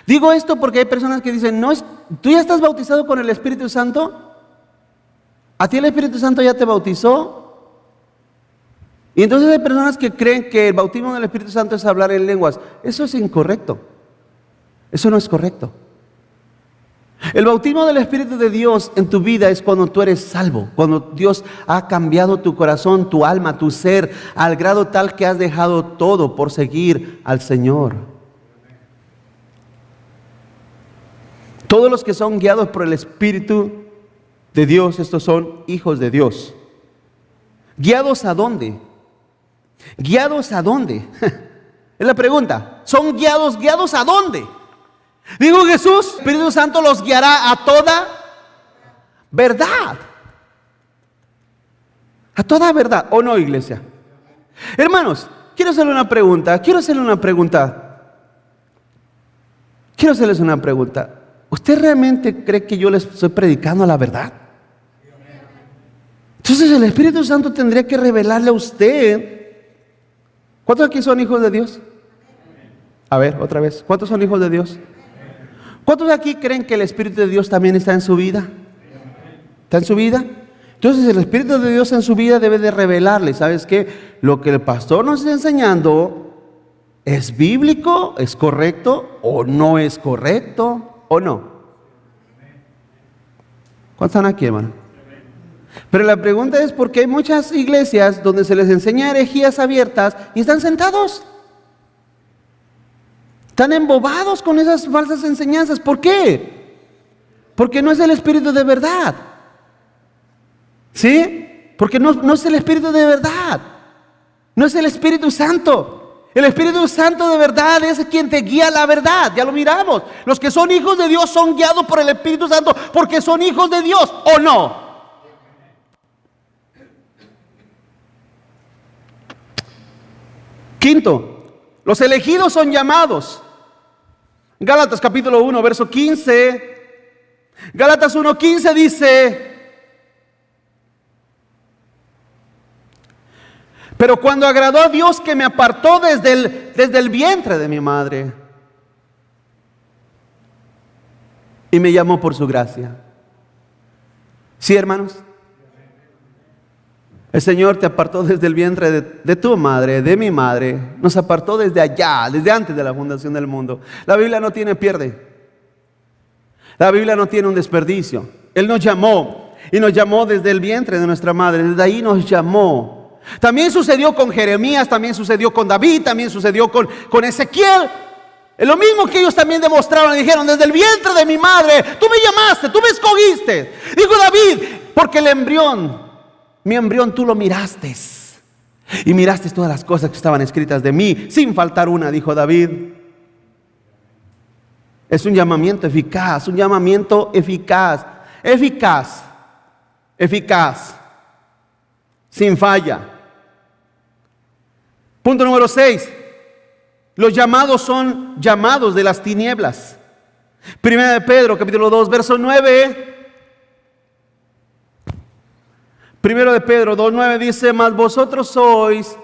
Digo esto porque hay personas que dicen, ¿tú ya estás bautizado con el Espíritu Santo? ¿A ti el Espíritu Santo ya te bautizó? Y entonces hay personas que creen que el bautismo del Espíritu Santo es hablar en lenguas. Eso es incorrecto. Eso no es correcto. El bautismo del Espíritu de Dios en tu vida es cuando tú eres salvo, cuando Dios ha cambiado tu corazón, tu alma, tu ser, al grado tal que has dejado todo por seguir al Señor. Todos los que son guiados por el Espíritu de Dios, estos son hijos de Dios. ¿Guiados a dónde? ¿Guiados a dónde? Es la pregunta. ¿Son guiados a dónde? Dijo Jesús, el Espíritu Santo los guiará a toda verdad. A toda verdad, ¿o no, iglesia? Hermanos, quiero hacerles una pregunta. ¿Usted realmente cree que yo les estoy predicando la verdad? Entonces el Espíritu Santo tendría que revelarle a usted. ¿Cuántos aquí son hijos de Dios? A ver, otra vez, ¿cuántos son hijos de Dios? ¿Cuántos aquí creen que el Espíritu de Dios también está en su vida? ¿Está en su vida? Entonces el Espíritu de Dios en su vida debe de revelarle, ¿sabes qué? Lo que el pastor nos está enseñando es bíblico, es correcto o no es correcto o no. ¿Cuántos están aquí, hermano? Pero la pregunta es por qué hay muchas iglesias donde se les enseña herejías abiertas y están sentados. Están embobados con esas falsas enseñanzas. ¿Por qué? Porque no es el Espíritu de verdad. ¿Sí? Porque no es el Espíritu de verdad. No es el Espíritu Santo. El Espíritu Santo de verdad es quien te guía a la verdad. Ya lo miramos. Los que son hijos de Dios son guiados por el Espíritu Santo porque son hijos de Dios, ¿o no? Quinto, los elegidos son llamados. Gálatas capítulo 1, verso 15. Gálatas 1:15 dice: pero cuando agradó a Dios que me apartó desde el vientre de mi madre y me llamó por su gracia. ¿Sí, hermanos? El Señor te apartó desde el vientre de tu madre, de mi madre. Nos apartó desde allá, desde antes de la fundación del mundo. La Biblia no tiene pierde. La Biblia no tiene un desperdicio. Él nos llamó y nos llamó desde el vientre de nuestra madre. Desde ahí nos llamó. También sucedió con Jeremías, también sucedió con David, también sucedió con Ezequiel. Es lo mismo que ellos también demostraron y dijeron: desde el vientre de mi madre, tú me llamaste, tú me escogiste. Dijo David, porque mi embrión tú lo miraste. Y miraste todas las cosas que estaban escritas de mí, sin faltar una, dijo David. Es un llamamiento eficaz, eficaz, sin falla. Punto número 6. Los llamados son llamados de las tinieblas. Primera de Pedro, capítulo 2, verso 9. Primero de Pedro 2:9 dice: mas vosotros sois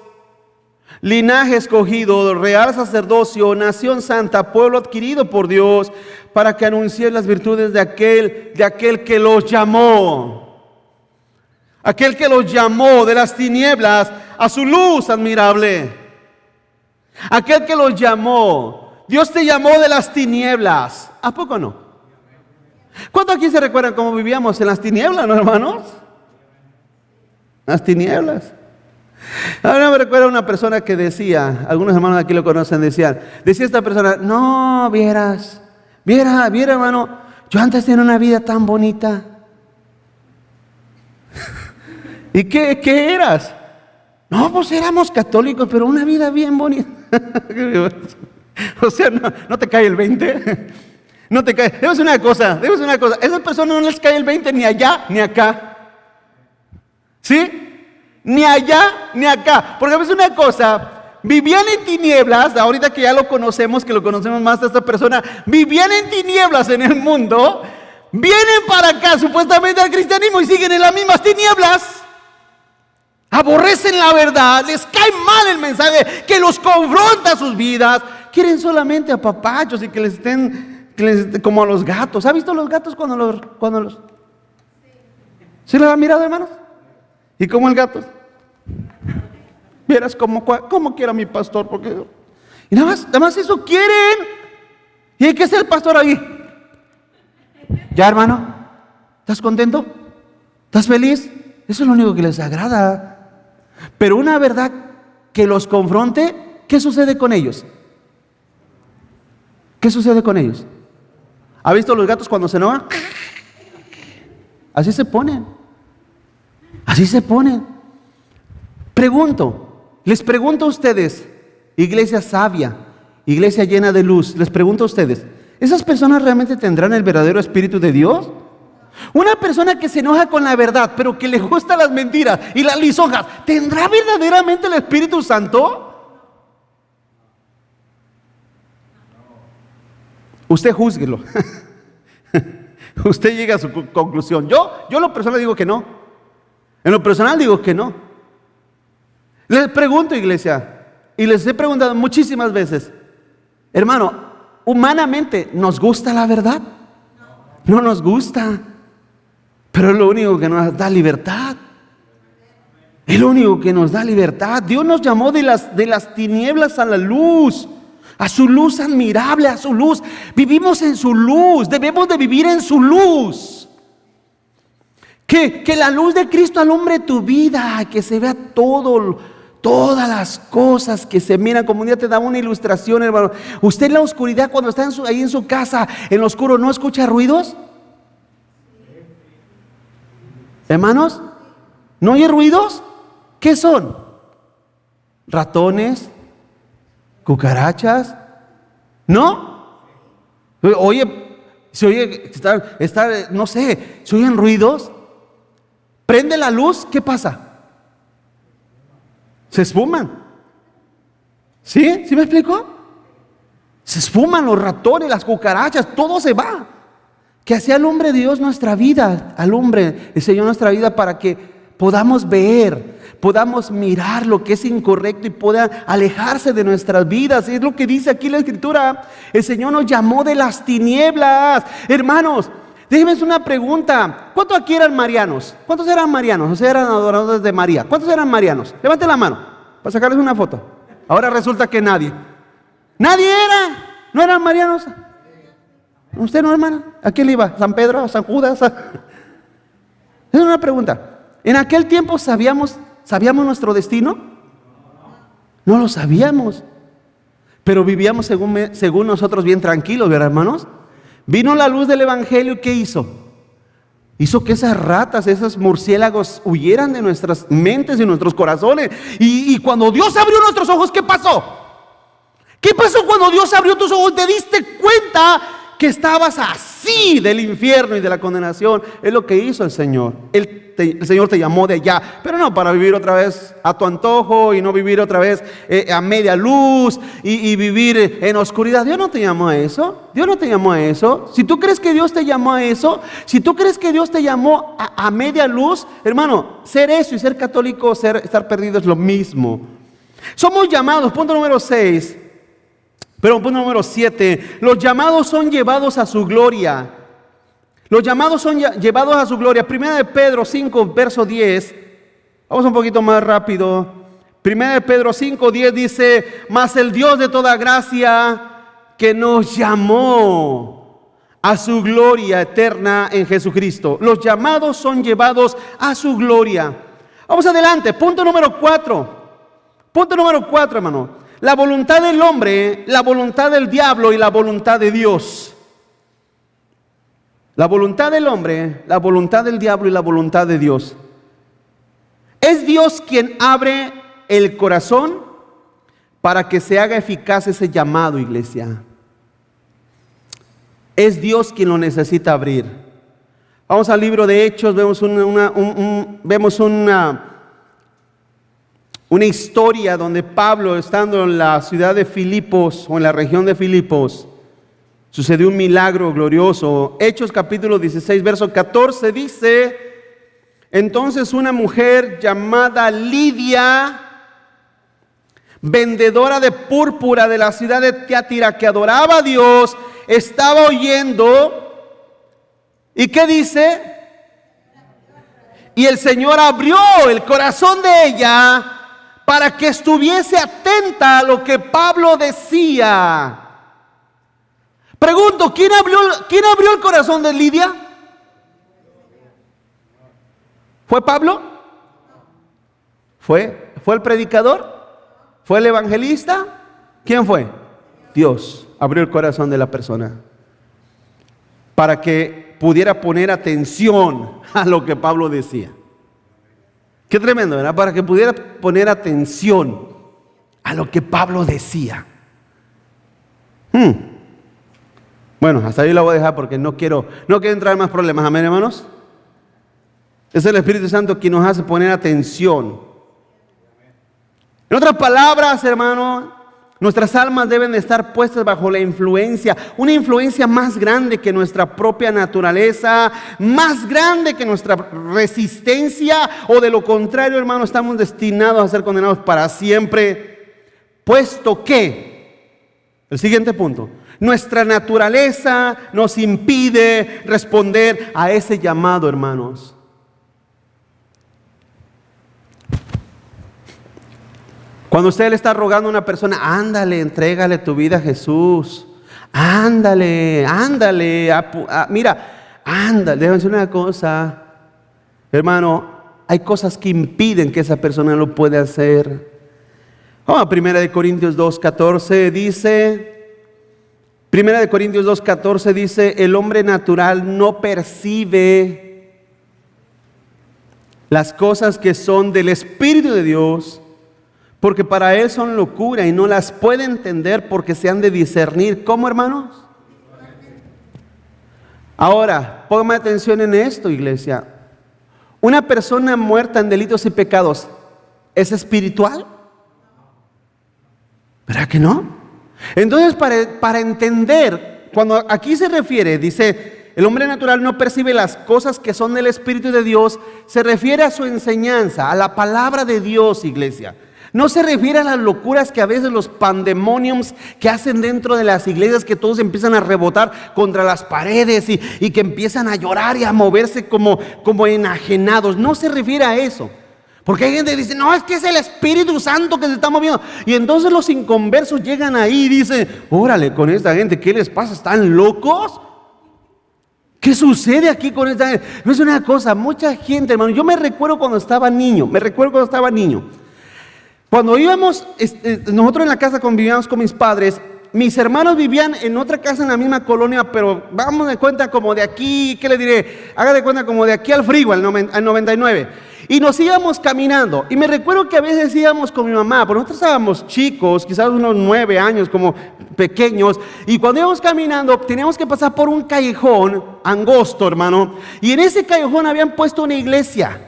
linaje escogido, real sacerdocio, nación santa, pueblo adquirido por Dios, para que anunciéis las virtudes de aquel que los llamó. Aquel que los llamó de las tinieblas a su luz admirable. Aquel que los llamó. Dios te llamó de las tinieblas. ¿A poco no? ¿Cuántos aquí se recuerdan cómo vivíamos en las tinieblas, no, hermanos? Las tinieblas. Ahora me recuerda una persona que decía, algunos hermanos aquí lo conocen, decía esta persona: no, viera hermano, yo antes tenía una vida tan bonita. ¿Y qué eras? No, pues éramos católicos, pero una vida bien bonita. O sea, no te cae el 20. No te cae. Debes una cosa. A esas personas no les cae el 20 ni allá ni acá. ¿Sí? Ni allá ni acá. Porque a veces una cosa, vivían en tinieblas, ahorita que ya lo conocemos más a esta persona, vivían en tinieblas en el mundo, vienen para acá supuestamente al cristianismo y siguen en las mismas tinieblas. Aborrecen la verdad, les cae mal el mensaje que los confronta sus vidas, quieren solamente apapachos y que les estén como a los gatos. ¿Ha visto los gatos cuando los? ¿Sí los han mirado, hermanos? ¿Y cómo el gato? Vieras cómo quiera mi pastor, porque y nada más eso quieren. Y hay que ser el pastor ahí. ¿Ya, hermano? ¿Estás contento? ¿Estás feliz? Eso es lo único que les agrada. Pero una verdad que los confronte, ¿qué sucede con ellos? ¿Qué sucede con ellos? ¿Ha visto los gatos cuando se enojan? Así se ponen. Les pregunto a ustedes, iglesia sabia, iglesia llena de luz, les pregunto a ustedes, ¿esas personas realmente tendrán el verdadero Espíritu de Dios? Una persona que se enoja con la verdad, pero que le gustan las mentiras y las lisonjas, ¿tendrá verdaderamente el Espíritu Santo? Usted júzguelo. Usted llega a su conclusión. Yo en lo personal digo que no. Les pregunto, iglesia, y les he preguntado muchísimas veces, hermano, humanamente, ¿nos gusta la verdad? No nos gusta. pero es lo único que nos da libertad. Es lo único que nos da libertad. Dios nos llamó de las tinieblas a la luz, a su luz admirable, a su luz. Vivimos en su luz, debemos de vivir en su luz. Que la luz de Cristo alumbre tu vida, que se vea todas las cosas que se miran. Como un día te daba una ilustración, hermano. Usted en la oscuridad, cuando está ahí en su casa, en lo oscuro, ¿no escucha ruidos? Hermanos, ¿no oye ruidos? ¿Qué son? ¿Ratones? ¿Cucarachas? ¿No? Oye, se oye, no sé, se oyen ruidos. Prende la luz, ¿qué pasa? Se esfuman. ¿Sí? ¿Sí me explico? Se esfuman los ratones, las cucarachas, todo se va. Que así alumbre Dios nuestra vida, alumbre el Señor nuestra vida para que podamos ver, podamos mirar lo que es incorrecto y pueda alejarse de nuestras vidas. Es lo que dice aquí la Escritura. El Señor nos llamó de las tinieblas. Hermanos, déjenme hacer una pregunta. ¿Cuántos aquí eran marianos? ¿Cuántos eran marianos? O sea, eran adoradores de María. ¿Cuántos eran marianos? Levanten la mano para sacarles una foto. Ahora resulta que nadie. Nadie era. ¿No eran marianos? ¿Usted no, hermano? ¿A quién le iba? ¿San Pedro? ¿San Judas? Es una pregunta. ¿En aquel tiempo sabíamos nuestro destino? No lo sabíamos. Pero vivíamos según nosotros bien tranquilos, ¿verdad, hermanos? Vino la luz del Evangelio y ¿qué hizo? Hizo que esas ratas, esos murciélagos huyeran de nuestras mentes y nuestros corazones. Y cuando Dios abrió nuestros ojos, ¿qué pasó? ¿Qué pasó cuando Dios abrió tus ojos? ¿Te diste cuenta que estabas así del infierno y de la condenación? Es lo que hizo el Señor. El Señor te llamó de allá, pero no para vivir otra vez a tu antojo y no vivir otra vez a media luz y vivir en oscuridad. Dios no te llamó a eso. Dios no te llamó a eso. Si tú crees que Dios te llamó a eso, si tú crees que Dios te llamó a media luz, hermano, ser eso y ser católico, estar perdido es lo mismo. Somos llamados, punto número 6. Pero punto número 7, los llamados son llevados a su gloria. Los llamados son llevados a su gloria. Primera de Pedro 5, verso 10. Vamos un poquito más rápido. Primera de Pedro 5, 10 dice: mas el Dios de toda gracia, que nos llamó a su gloria eterna en Jesucristo. Los llamados son llevados a su gloria. Vamos adelante, punto número 4. Punto número 4, hermano. La voluntad del hombre, la voluntad del diablo y la voluntad de Dios. La voluntad del hombre, la voluntad del diablo y la voluntad de Dios. Es Dios quien abre el corazón para que se haga eficaz ese llamado, iglesia. Es Dios quien lo necesita abrir. Vamos al libro de Hechos, vemos una historia donde Pablo, estando en la ciudad de Filipos o en la región de Filipos, sucedió un milagro glorioso. Hechos capítulo 16, verso 14 dice: entonces una mujer llamada Lidia, vendedora de púrpura de la ciudad de Tiatira, que adoraba a Dios, estaba oyendo. ¿Y qué dice? Y el Señor abrió el corazón de ella para que estuviese atenta a lo que Pablo decía. Pregunto, ¿quién abrió el corazón de Lidia? ¿Fue Pablo? ¿Fue el predicador? ¿Fue el evangelista? ¿Quién fue? Dios abrió el corazón de la persona para que pudiera poner atención a lo que Pablo decía. Qué tremendo, ¿verdad? Para que pudiera poner atención a lo que Pablo decía. Bueno, hasta ahí lo voy a dejar porque no quiero entrar en más problemas. Amén, hermanos. Es el Espíritu Santo quien nos hace poner atención. En otras palabras, hermano, nuestras almas deben de estar puestas bajo la influencia, una influencia más grande que nuestra propia naturaleza, más grande que nuestra resistencia, o de lo contrario, hermano, estamos destinados a ser condenados para siempre, puesto que, el siguiente punto, Nuestra naturaleza nos impide responder a ese llamado, hermanos. Cuando usted le está rogando a una persona, ándale, entrégale tu vida a Jesús. Ándale, mira, ándale. Déjame decir una cosa, hermano, hay cosas que impiden que esa persona lo pueda hacer. Vamos a 1 Corintios 2:14 dice, 1 Corintios 2:14 dice, el hombre natural no percibe las cosas que son del Espíritu de Dios, porque para él son locura y no las puede entender porque se han de discernir. ¿Cómo, hermanos? Ahora, póngame atención en esto, iglesia. Una persona muerta en delitos y pecados, ¿es espiritual? ¿Verdad que no? Entonces, para entender, cuando aquí se refiere, dice, el hombre natural no percibe las cosas que son del Espíritu de Dios, se refiere a su enseñanza, a la palabra de Dios, iglesia. No se refiere a las locuras que a veces los pandemoniums que hacen dentro de las iglesias, que todos empiezan a rebotar contra las paredes y que empiezan a llorar y a moverse como enajenados. No se refiere a eso. Porque hay gente que dice, no, es que es el Espíritu Santo que se está moviendo. Y entonces los inconversos llegan ahí y dicen, órale, con esta gente, ¿qué les pasa? ¿Están locos? ¿Qué sucede aquí con esta gente? No es una cosa, mucha gente, hermano. Yo me recuerdo cuando estaba niño. Cuando íbamos, nosotros en la casa convivíamos con mis padres. Mis hermanos vivían en otra casa en la misma colonia, pero vamos de cuenta como de aquí, ¿qué le diré? Haga de cuenta como de aquí al Frigo, al 99. Y nos íbamos caminando. Y me recuerdo que a veces íbamos con mi mamá, porque nosotros estábamos chicos, quizás unos 9 años, como pequeños. Y cuando íbamos caminando, teníamos que pasar por un callejón angosto, hermano. Y en ese callejón habían puesto una iglesia.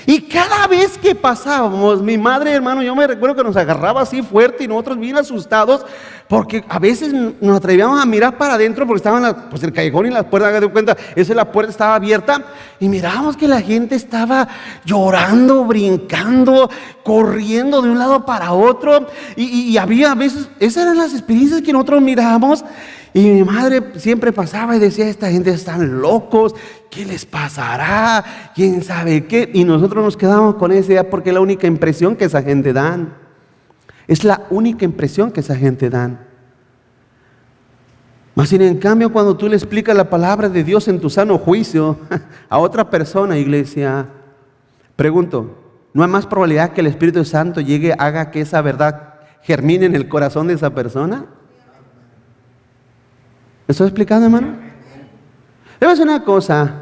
Y cada vez que pasábamos, mi madre, hermano, yo me recuerdo que nos agarraba así fuerte y nosotros bien asustados, porque a veces nos atrevíamos a mirar para adentro porque estaban el callejón y las puertas, haga de cuenta, la puerta estaba abierta y mirábamos que la gente estaba llorando, brincando, corriendo de un lado para otro y había a veces, esas eran las experiencias que nosotros mirábamos. Y mi madre siempre pasaba y decía, esta gente están locos, ¿qué les pasará? ¿Quién sabe qué? Y nosotros nos quedamos con esa idea porque es la única impresión que esa gente dan. Es la única impresión que esa gente dan. Mas sin en cambio, cuando tú le explicas la palabra de Dios en tu sano juicio a otra persona, iglesia, pregunto, ¿no hay más probabilidad que el Espíritu Santo llegue, haga que esa verdad germine en el corazón de esa persona? ¿Me estoy explicando, hermano? Debe ser una cosa.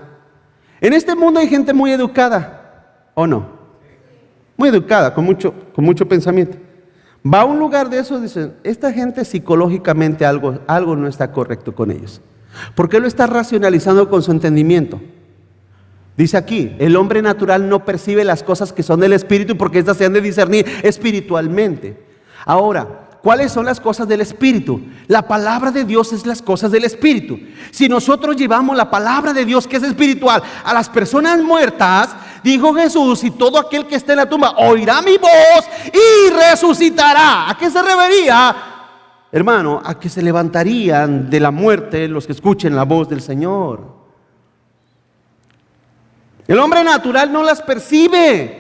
En este mundo hay gente muy educada, ¿o no? Muy educada, con mucho pensamiento. Va a un lugar de esos y dice, esta gente psicológicamente algo no está correcto con ellos. ¿Por qué lo está racionalizando con su entendimiento? Dice aquí, el hombre natural no percibe las cosas que son del Espíritu porque éstas se han de discernir espiritualmente. Ahora, ¿cuáles son las cosas del Espíritu? La palabra de Dios es las cosas del Espíritu. Si nosotros llevamos la palabra de Dios, que es espiritual, a las personas muertas, dijo Jesús, y todo aquel que esté en la tumba oirá mi voz y resucitará. ¿A qué se refería, hermano? A que se levantarían de la muerte los que escuchen la voz del Señor. El hombre natural no las percibe.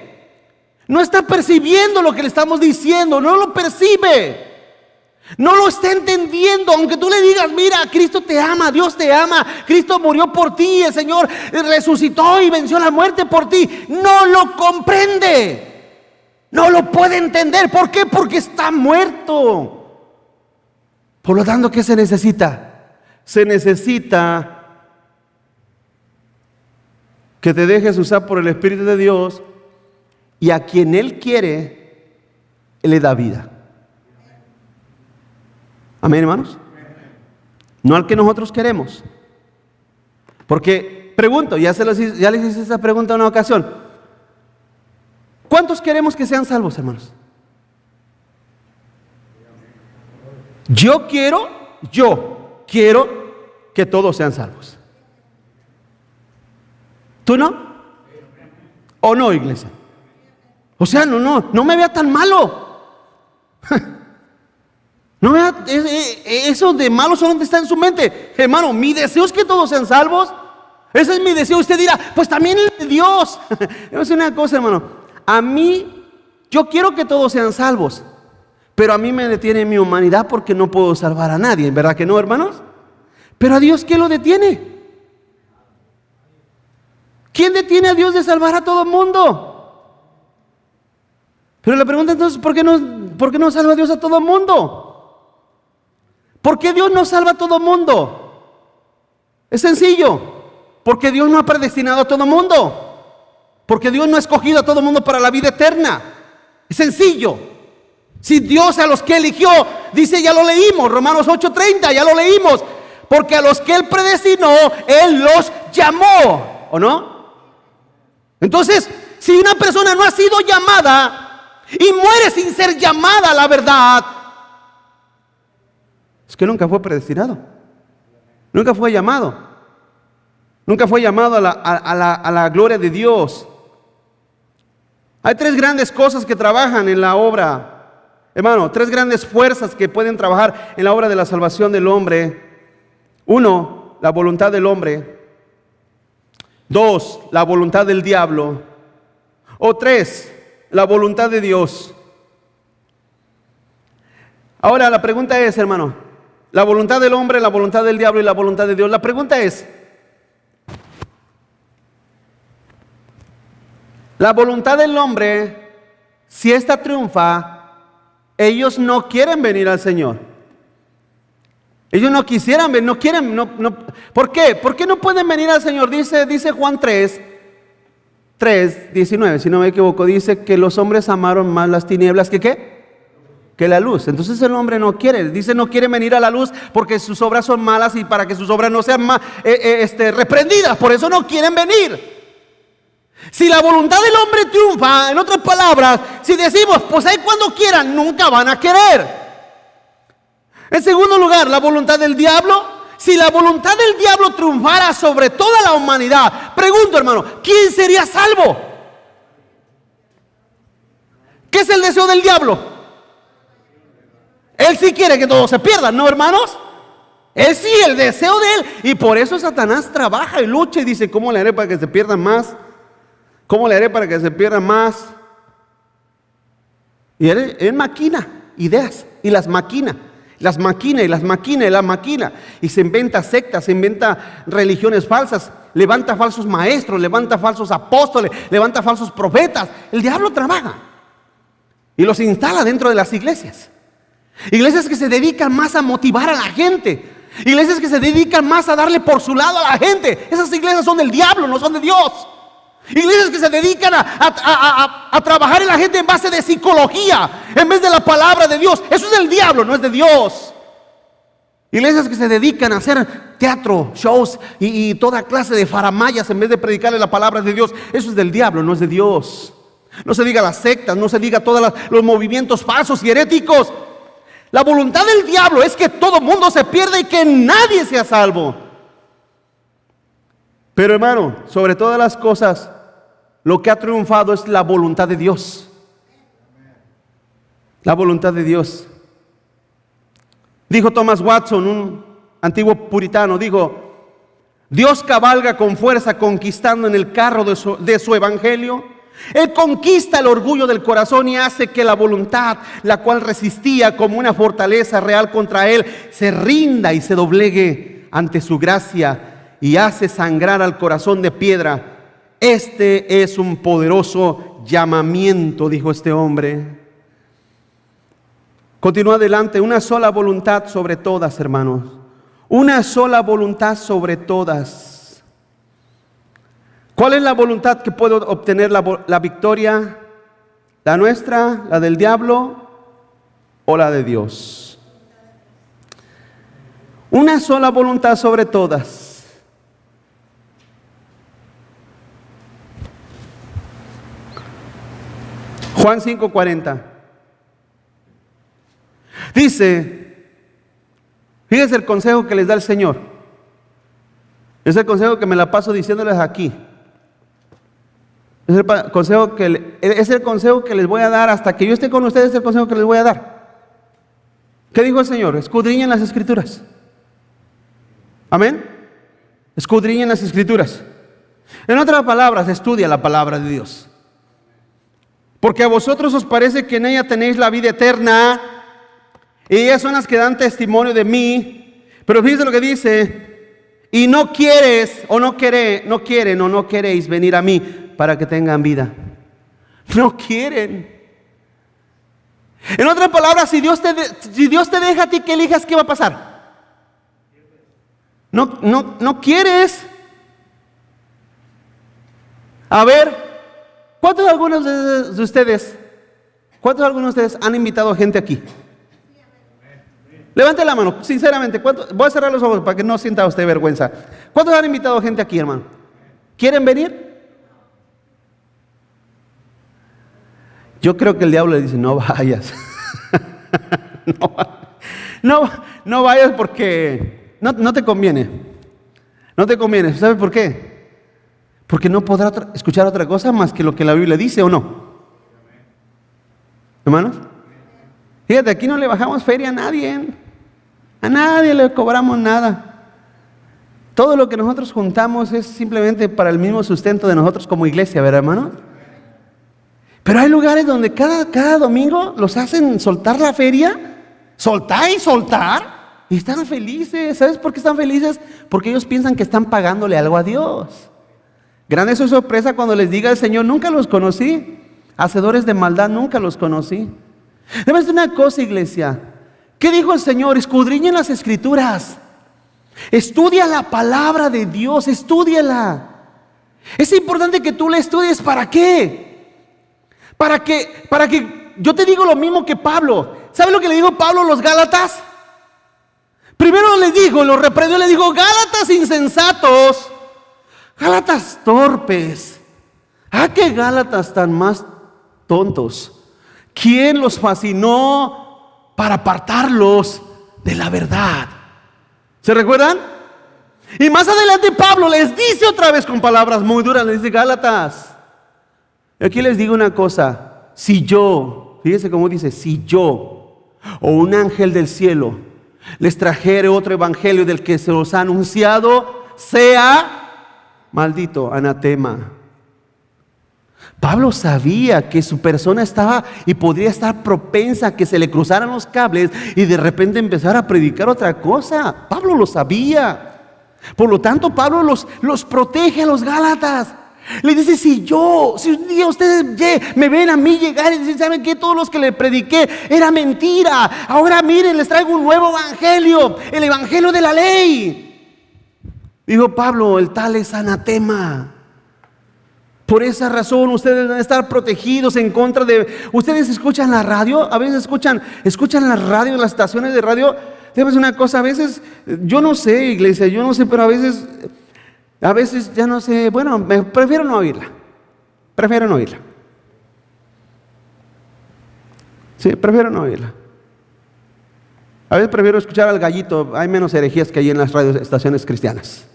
No está percibiendo lo que le estamos diciendo, no lo percibe. No lo está entendiendo, aunque tú le digas, mira, Cristo te ama, Dios te ama, Cristo murió por ti, el Señor resucitó y venció la muerte por ti. No lo comprende, no lo puede entender. ¿Por qué? Porque está muerto. Por lo tanto, ¿qué se necesita? Se necesita que te dejes usar por el Espíritu de Dios, y a quien Él quiere, Él le da vida. Amén, hermanos. No al que nosotros queremos. Porque, pregunto, ya les hice esa pregunta en una ocasión. ¿Cuántos queremos que sean salvos, hermanos? Yo quiero que todos sean salvos. ¿Tú no? ¿O no, iglesia? O sea, no me vea tan malo. No, eso de malo solamente está en su mente. Hermano, mi deseo es que todos sean salvos. Ese es mi deseo. Usted dirá, pues también el de Dios. Yo voy a decir una cosa, hermano. A mí, yo quiero que todos sean salvos, pero a mí me detiene mi humanidad porque no puedo salvar a nadie, ¿verdad que no, hermanos? Pero a Dios, ¿qué lo detiene? ¿Quién detiene a Dios de salvar a todo el mundo? Pero la pregunta entonces, ¿por qué no salva a Dios a todo el mundo? ¿Por qué Dios no salva a todo el mundo? Es sencillo. Porque Dios no ha predestinado a todo el mundo. Porque Dios no ha escogido a todo el mundo para la vida eterna. Es sencillo. Si Dios a los que eligió, dice, ya lo leímos, Romanos 8:30, ya lo leímos. Porque a los que Él predestinó, Él los llamó. ¿O no? Entonces, si una persona no ha sido llamada y muere sin ser llamada a la verdad, es que nunca fue predestinado. Nunca fue llamado. Nunca fue llamado a la gloria de Dios. Hay tres grandes cosas que trabajan en la obra, hermano, tres grandes fuerzas que pueden trabajar en la obra de la salvación del hombre. Uno, la voluntad del hombre. Dos, la voluntad del diablo. O tres, la voluntad de Dios. Ahora la pregunta es, hermano, la voluntad del hombre, la voluntad del diablo y la voluntad de Dios. La pregunta es, la voluntad del hombre, si esta triunfa, ellos no quieren venir al Señor. Ellos no quisieran venir, no quieren, no. ¿Por qué? ¿Por qué no pueden venir al Señor? Dice Juan 3:19, si no me equivoco, dice que los hombres amaron más las tinieblas que ¿qué? Que la luz. Entonces el hombre no quiere, dice no quiere venir a la luz porque sus obras son malas y para que sus obras no sean reprendidas, por eso no quieren venir. Si la voluntad del hombre triunfa, en otras palabras, si decimos, pues ahí cuando quieran, nunca van a querer. En segundo lugar, la voluntad del diablo. Si la voluntad del diablo triunfara sobre toda la humanidad, pregunto, hermano, ¿quién sería salvo? ¿Qué es el deseo del diablo? Él sí quiere que todos se pierdan, ¿no, hermanos? Él sí, el deseo de él. Y por eso Satanás trabaja y lucha y dice, ¿cómo le haré para que se pierdan más? ¿Cómo le haré para que se pierdan más? Y él maquina ideas y las maquina. Las maquina y las maquina y las maquina. Y se inventa sectas, se inventa religiones falsas. Levanta falsos maestros, levanta falsos apóstoles, levanta falsos profetas. El diablo trabaja. Y los instala dentro de las iglesias. Iglesias que se dedican más a motivar a la gente. Iglesias que se dedican más a darle por su lado a la gente. Esas iglesias son del diablo, no son de Dios. Iglesias que se dedican a trabajar en la gente en base de psicología, en vez de la palabra de Dios. Eso es del diablo, no es de Dios. Iglesias que se dedican a hacer teatro, shows y toda clase de faramayas en vez de predicarle la palabra de Dios. Eso es del diablo, no es de Dios. No se diga las sectas, no se diga todos los movimientos falsos y heréticos. La voluntad del diablo es que todo mundo se pierda y que nadie sea salvo. Pero hermano, sobre todas las cosas, lo que ha triunfado es la voluntad de Dios. La voluntad de Dios. Dijo Thomas Watson, un antiguo puritano, dijo, Dios cabalga con fuerza conquistando en el carro de su evangelio. Él conquista el orgullo del corazón y hace que la voluntad, la cual resistía como una fortaleza real contra él, se rinda y se doblegue ante su gracia y hace sangrar al corazón de piedra. Este es un poderoso llamamiento, dijo este hombre. Continúa adelante, una sola voluntad sobre todas, hermanos. Una sola voluntad sobre todas. ¿Cuál es la voluntad que puede obtener la victoria? ¿La nuestra, la del diablo o la de Dios? Una sola voluntad sobre todas. Juan 5:40 dice, fíjense el consejo que les da el Señor. Es el consejo que me la paso diciéndoles aquí. Es el consejo que les voy a dar hasta que yo esté con ustedes. Es el consejo que les voy a dar. ¿Qué dijo el Señor? Escudriñen las Escrituras. Amén. Escudriñen las Escrituras. En otras palabras, estudia la palabra de Dios. Porque a vosotros os parece que en ella tenéis la vida eterna, y ellas son las que dan testimonio de mí. Pero fíjense lo que dice: y no quieres, o no quieren, o no queréis venir a mí para que tengan vida. No quieren. En otras palabras, si Dios te deja a ti que elijas, ¿qué va a pasar? No quieres. A ver, ¿cuántos algunos de ustedes han invitado a gente aquí? Levante la mano, sinceramente. Voy a cerrar los ojos para que no sienta usted vergüenza. ¿Cuántos han invitado a gente aquí, hermano? ¿Quieren venir? Yo creo que el diablo le dice: no vayas. No vayas porque no te conviene. No te conviene. ¿Sabes por qué? Porque no podrá escuchar otra cosa más que lo que la Biblia dice, ¿o no? Hermanos, fíjate, aquí no le bajamos feria a nadie. A nadie le cobramos nada. Todo lo que nosotros juntamos es simplemente para el mismo sustento de nosotros como iglesia, ¿verdad, hermanos? Pero hay lugares donde cada domingo los hacen soltar la feria, soltar, y están felices. ¿Sabes por qué están felices? Porque ellos piensan que están pagándole algo a Dios. Grande es su sorpresa cuando les diga el Señor: nunca los conocí, hacedores de maldad, nunca los conocí. Debe ser una cosa, iglesia. ¿Qué dijo el Señor? Escudriñen las Escrituras. Estudia la palabra de Dios, estúdiala. Es importante que tú la estudies. ¿Para qué? Para que yo te digo lo mismo que Pablo. ¿Sabe lo que le dijo Pablo a los Gálatas? Primero les dijo, los reprendió, les dijo: Gálatas insensatos, Gálatas torpes. ¿Qué Gálatas tan más tontos? ¿Quién los fascinó para apartarlos de la verdad? ¿Se recuerdan? Y más adelante Pablo les dice otra vez con palabras muy duras, les dice: Gálatas. Y aquí les digo una cosa: si yo, fíjense cómo dice, si yo o un ángel del cielo les trajere otro evangelio del que se os ha anunciado, sea maldito, anatema. Pablo sabía que su persona estaba y podría estar propensa a que se le cruzaran los cables y de repente empezar a predicar otra cosa. Pablo lo sabía. Por lo tanto, Pablo los protege a los Gálatas. Le dice: si un día ustedes me ven a mí llegar y dicen: ¿saben qué? Todos los que le prediqué era mentira. Ahora miren, les traigo un nuevo evangelio, el evangelio de la ley. Dijo Pablo: el tal es anatema. Por esa razón ustedes deben estar protegidos en contra de... Ustedes escuchan la radio, a veces escuchan la radio, las estaciones de radio. Debes una cosa, a veces, yo no sé, iglesia, yo no sé, pero a veces ya no sé, bueno, prefiero no oírla. Sí, prefiero no oírla. A veces prefiero escuchar al gallito. Hay menos herejías que hay en las radioestaciones cristianas.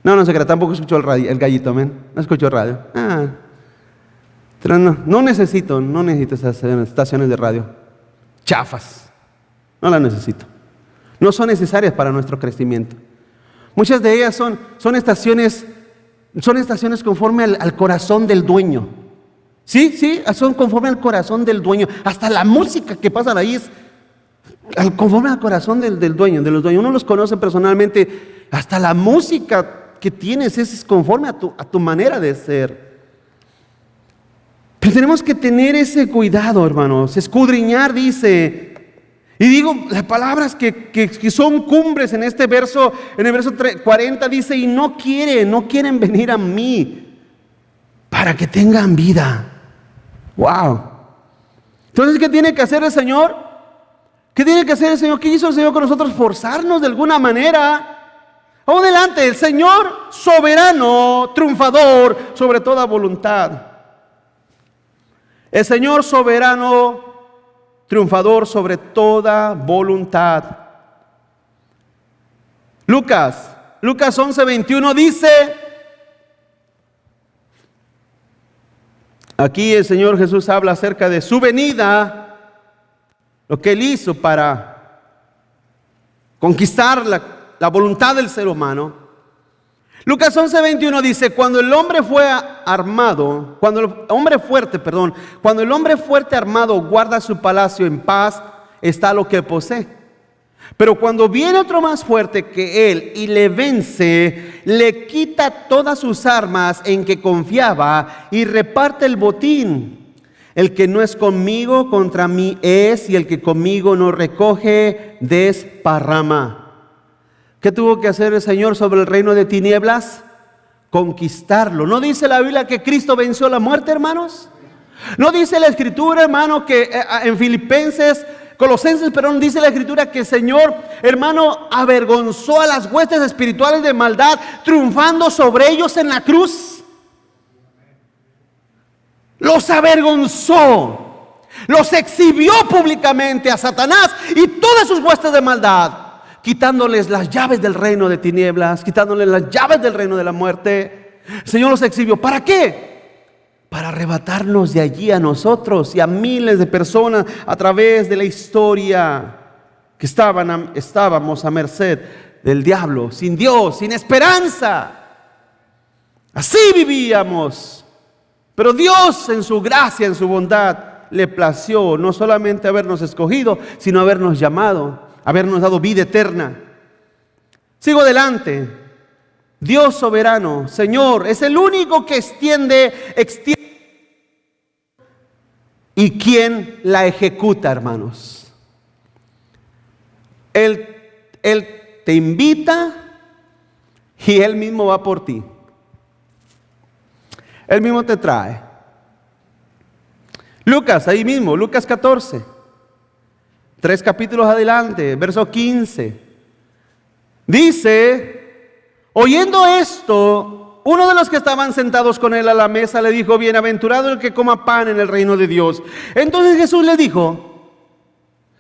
No se crea, tampoco escucho el gallito, amén. No escucho radio. Pero no necesito esas estaciones de radio chafas. No las necesito. No son necesarias para nuestro crecimiento. Muchas de ellas son estaciones conforme al corazón del dueño. Sí, son conforme al corazón del dueño. Hasta la música que pasan ahí es conforme al corazón del dueño, de los dueños. Uno los conoce personalmente. Hasta la música que tienes es conforme a tu manera de ser. Pero tenemos que tener ese cuidado, hermanos. Escudriñar, dice. Y digo, las palabras que son cumbres en este verso, en el verso 40 dice: y no quieren venir a mí para que tengan vida. Wow. Entonces, ¿qué tiene que hacer el Señor? ¿Qué tiene que hacer el Señor? ¿Qué hizo el Señor con nosotros? Forzarnos de alguna manera. Vamos adelante, el Señor soberano, triunfador sobre toda voluntad. El Señor soberano, triunfador sobre toda voluntad. Lucas 11:21 dice, aquí el Señor Jesús habla acerca de su venida, lo que Él hizo para conquistar la voluntad del ser humano. Lucas 11:21 dice, cuando el hombre fuerte armado guarda su palacio en paz, está lo que posee. Pero cuando viene otro más fuerte que él y le vence, le quita todas sus armas en que confiaba y reparte el botín. El que no es conmigo, contra mí es, y el que conmigo no recoge, desparrama. ¿Qué tuvo que hacer el Señor sobre el reino de tinieblas? Conquistarlo. ¿No dice la Biblia que Cristo venció la muerte, hermanos? ¿No dice la Escritura, hermano, que en Colosenses, dice la Escritura que el Señor, hermano, avergonzó a las huestes espirituales de maldad, triunfando sobre ellos en la cruz? Los avergonzó, los exhibió públicamente a Satanás y todas sus huestes de maldad, quitándoles las llaves del reino de tinieblas, quitándoles las llaves del reino de la muerte. El Señor los exhibió. ¿Para qué? Para arrebatarnos de allí a nosotros y a miles de personas a través de la historia que estábamos a merced del diablo, sin Dios, sin esperanza. Así vivíamos. Pero Dios, en su gracia, en su bondad, le plació no solamente habernos escogido, sino habernos llamado, habernos dado vida eterna. Sigo adelante. Dios soberano, Señor, es el único que extiende. ¿Y quién la ejecuta, hermanos? Él te invita y Él mismo va por ti. Él mismo te trae. Lucas, ahí mismo, Lucas 14. 3 capítulos adelante, verso 15. Dice, oyendo esto, uno de los que estaban sentados con él a la mesa le dijo, bienaventurado el que coma pan en el reino de Dios. Entonces Jesús le dijo,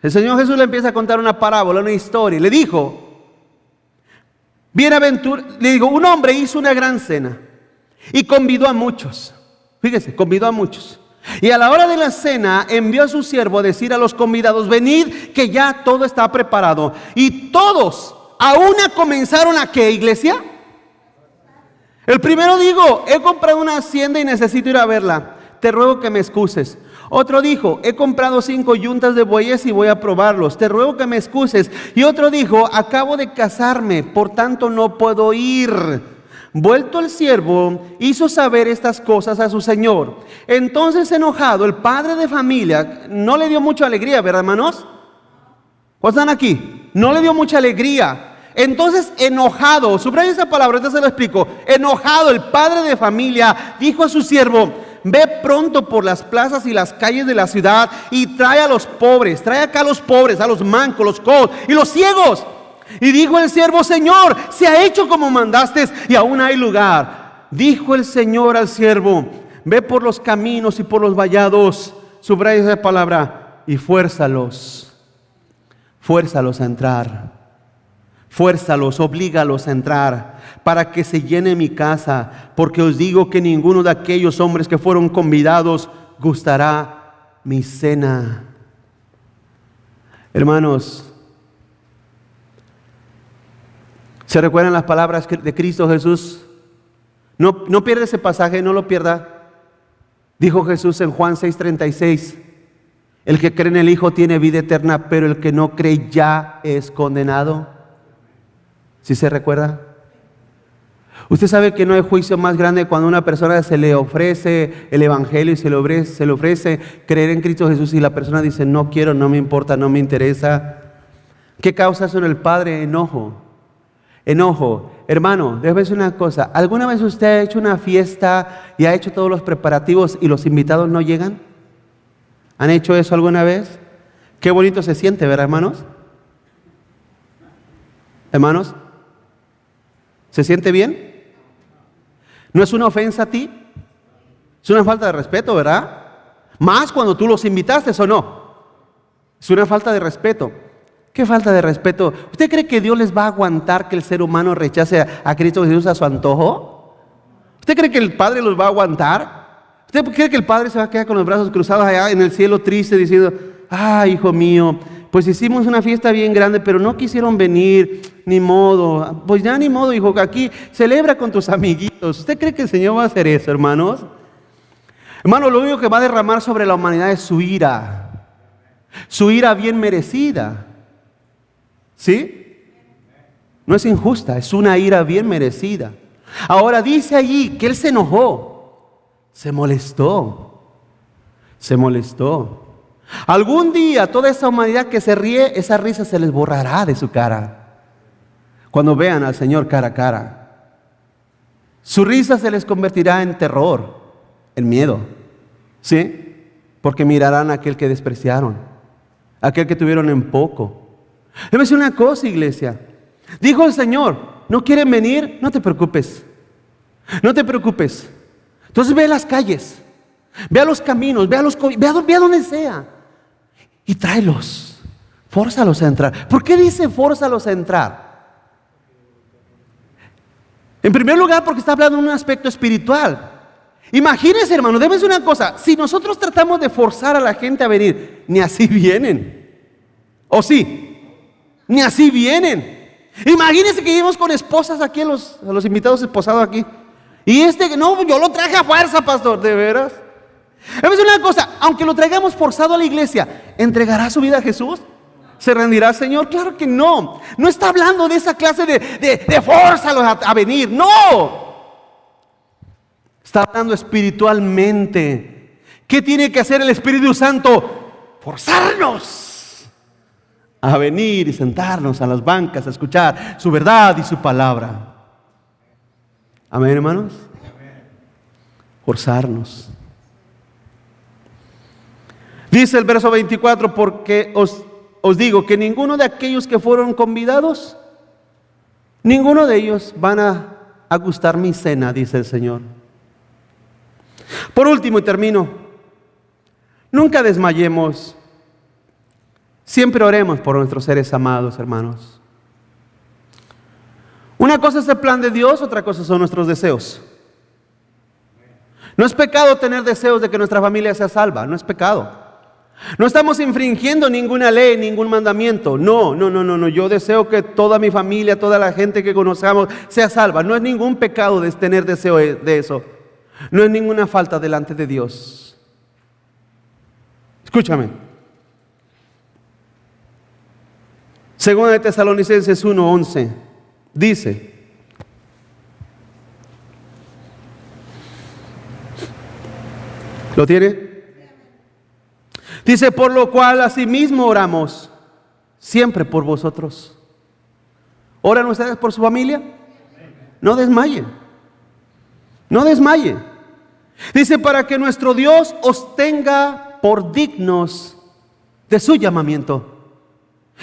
el Señor Jesús le empieza a contar una parábola, una historia. Le dijo, un hombre hizo una gran cena y convidó a muchos. Fíjese, convidó a muchos. Y a la hora de la cena envió a su siervo a decir a los convidados, venid que ya todo está preparado. Y todos a una comenzaron a ¿qué, iglesia? El primero dijo, he comprado una hacienda y necesito ir a verla. Te ruego que me excuses. Otro dijo, he comprado 5 yuntas de bueyes y voy a probarlos. Te ruego que me excuses. Y otro dijo, acabo de casarme, por tanto no puedo ir. Vuelto el siervo, hizo saber estas cosas a su señor. Entonces, enojado, el padre de familia no le dio mucha alegría, ¿verdad, hermanos? ¿Cuántos están aquí? No le dio mucha alegría. Entonces, enojado, subraya esa palabra, entonces se lo explico. Enojado, el padre de familia dijo a su siervo, ve pronto por las plazas y las calles de la ciudad y trae a los pobres, trae acá a los pobres, a los mancos, los cojos y los ciegos. Y dijo el siervo, Señor, se ha hecho como mandaste y aún hay lugar. Dijo el Señor al siervo, ve por los caminos y por los vallados, subraya esa palabra, y fuérzalos a entrar. Fuérzalos, oblígalos a entrar, para que se llene mi casa, porque os digo que ninguno de aquellos hombres que fueron convidados gustará mi cena. Hermanos, ¿se recuerdan las palabras de Cristo Jesús? No pierda ese pasaje, no lo pierda. Dijo Jesús en Juan 6:36, el que cree en el Hijo tiene vida eterna, pero el que no cree ya es condenado. ¿Sí se recuerda? Usted sabe que no hay juicio más grande cuando a una persona se le ofrece el evangelio y se le ofrece creer en Cristo Jesús y la persona dice, no quiero, no me importa, no me interesa. ¿Qué causa eso en el Padre? Enojo. Hermano, déjame decir una cosa. ¿Alguna vez usted ha hecho una fiesta y ha hecho todos los preparativos y los invitados no llegan? ¿Han hecho eso alguna vez? Qué bonito se siente, ¿verdad, hermanos? Hermanos, ¿se siente bien? ¿No es una ofensa a ti? Es una falta de respeto, ¿verdad? Más cuando tú los invitaste, ¿o no? Es una falta de respeto. ¿Qué falta de respeto? ¿Usted cree que Dios les va a aguantar que el ser humano rechace a Cristo Jesús a su antojo? ¿Usted cree que el Padre los va a aguantar? ¿Usted cree que el Padre se va a quedar con los brazos cruzados allá en el cielo triste diciendo, ah, hijo mío, pues hicimos una fiesta bien grande, pero no quisieron venir, ni modo. Pues ya ni modo, hijo, aquí celebra con tus amiguitos. ¿Usted cree que el Señor va a hacer eso, hermanos? Hermano, lo único que va a derramar sobre la humanidad es su ira bien merecida. ¿Sí? No es injusta, es una ira bien merecida. Ahora dice allí que Él se enojó, se molestó. Algún día toda esa humanidad que se ríe, esa risa se les borrará de su cara. Cuando vean al Señor cara a cara, su risa se les convertirá en terror, en miedo. ¿Sí? Porque mirarán a aquel que despreciaron, aquel que tuvieron en poco. Debe ser una cosa, iglesia. Dijo el Señor, ¿no quieren venir? No te preocupes. No te preocupes. Entonces ve a las calles, ve a los caminos, ve a donde sea y tráelos. Fórzalos a entrar. ¿Por qué dice fórzalos a entrar? En primer lugar, porque está hablando de un aspecto espiritual. Imagínense, hermano, debe una cosa. Si nosotros tratamos de forzar a la gente a venir, ni así vienen. ¿O sí? Ni así vienen. Imagínense que llevamos con esposas aquí a los invitados esposados aquí. Y no, yo lo traje a fuerza, pastor, ¿de veras? Debe una cosa, aunque lo traigamos forzado a la iglesia, ¿entregará su vida a Jesús? ¿Se rendirá al Señor? Claro que no. No está hablando de esa clase de fórzalos a venir, no. Está hablando espiritualmente. ¿Qué tiene que hacer el Espíritu Santo? Forzarnos a venir y sentarnos a las bancas a escuchar su verdad y su palabra. Amén, hermanos. Forzarnos. Dice el verso 24, porque os digo que ninguno de aquellos que fueron convidados, ninguno de ellos van a gustar mi cena, dice el Señor. Por último, y termino, nunca desmayemos, siempre oremos por nuestros seres amados, hermanos. Una cosa es el plan de Dios, otra cosa son nuestros deseos. No es pecado tener deseos de que nuestra familia sea salva, no es pecado. No estamos infringiendo ninguna ley, ningún mandamiento. No. Yo deseo que toda mi familia, toda la gente que conozcamos sea salva. No es ningún pecado tener deseo de eso. No es ninguna falta delante de Dios. Escúchame. Segunda de Tesalonicenses 1:11 dice: ¿lo tiene? Dice, por lo cual asimismo oramos siempre por vosotros. ¿Oran ustedes por su familia? No desmayen. No desmayen. Dice, para que nuestro Dios os tenga por dignos de su llamamiento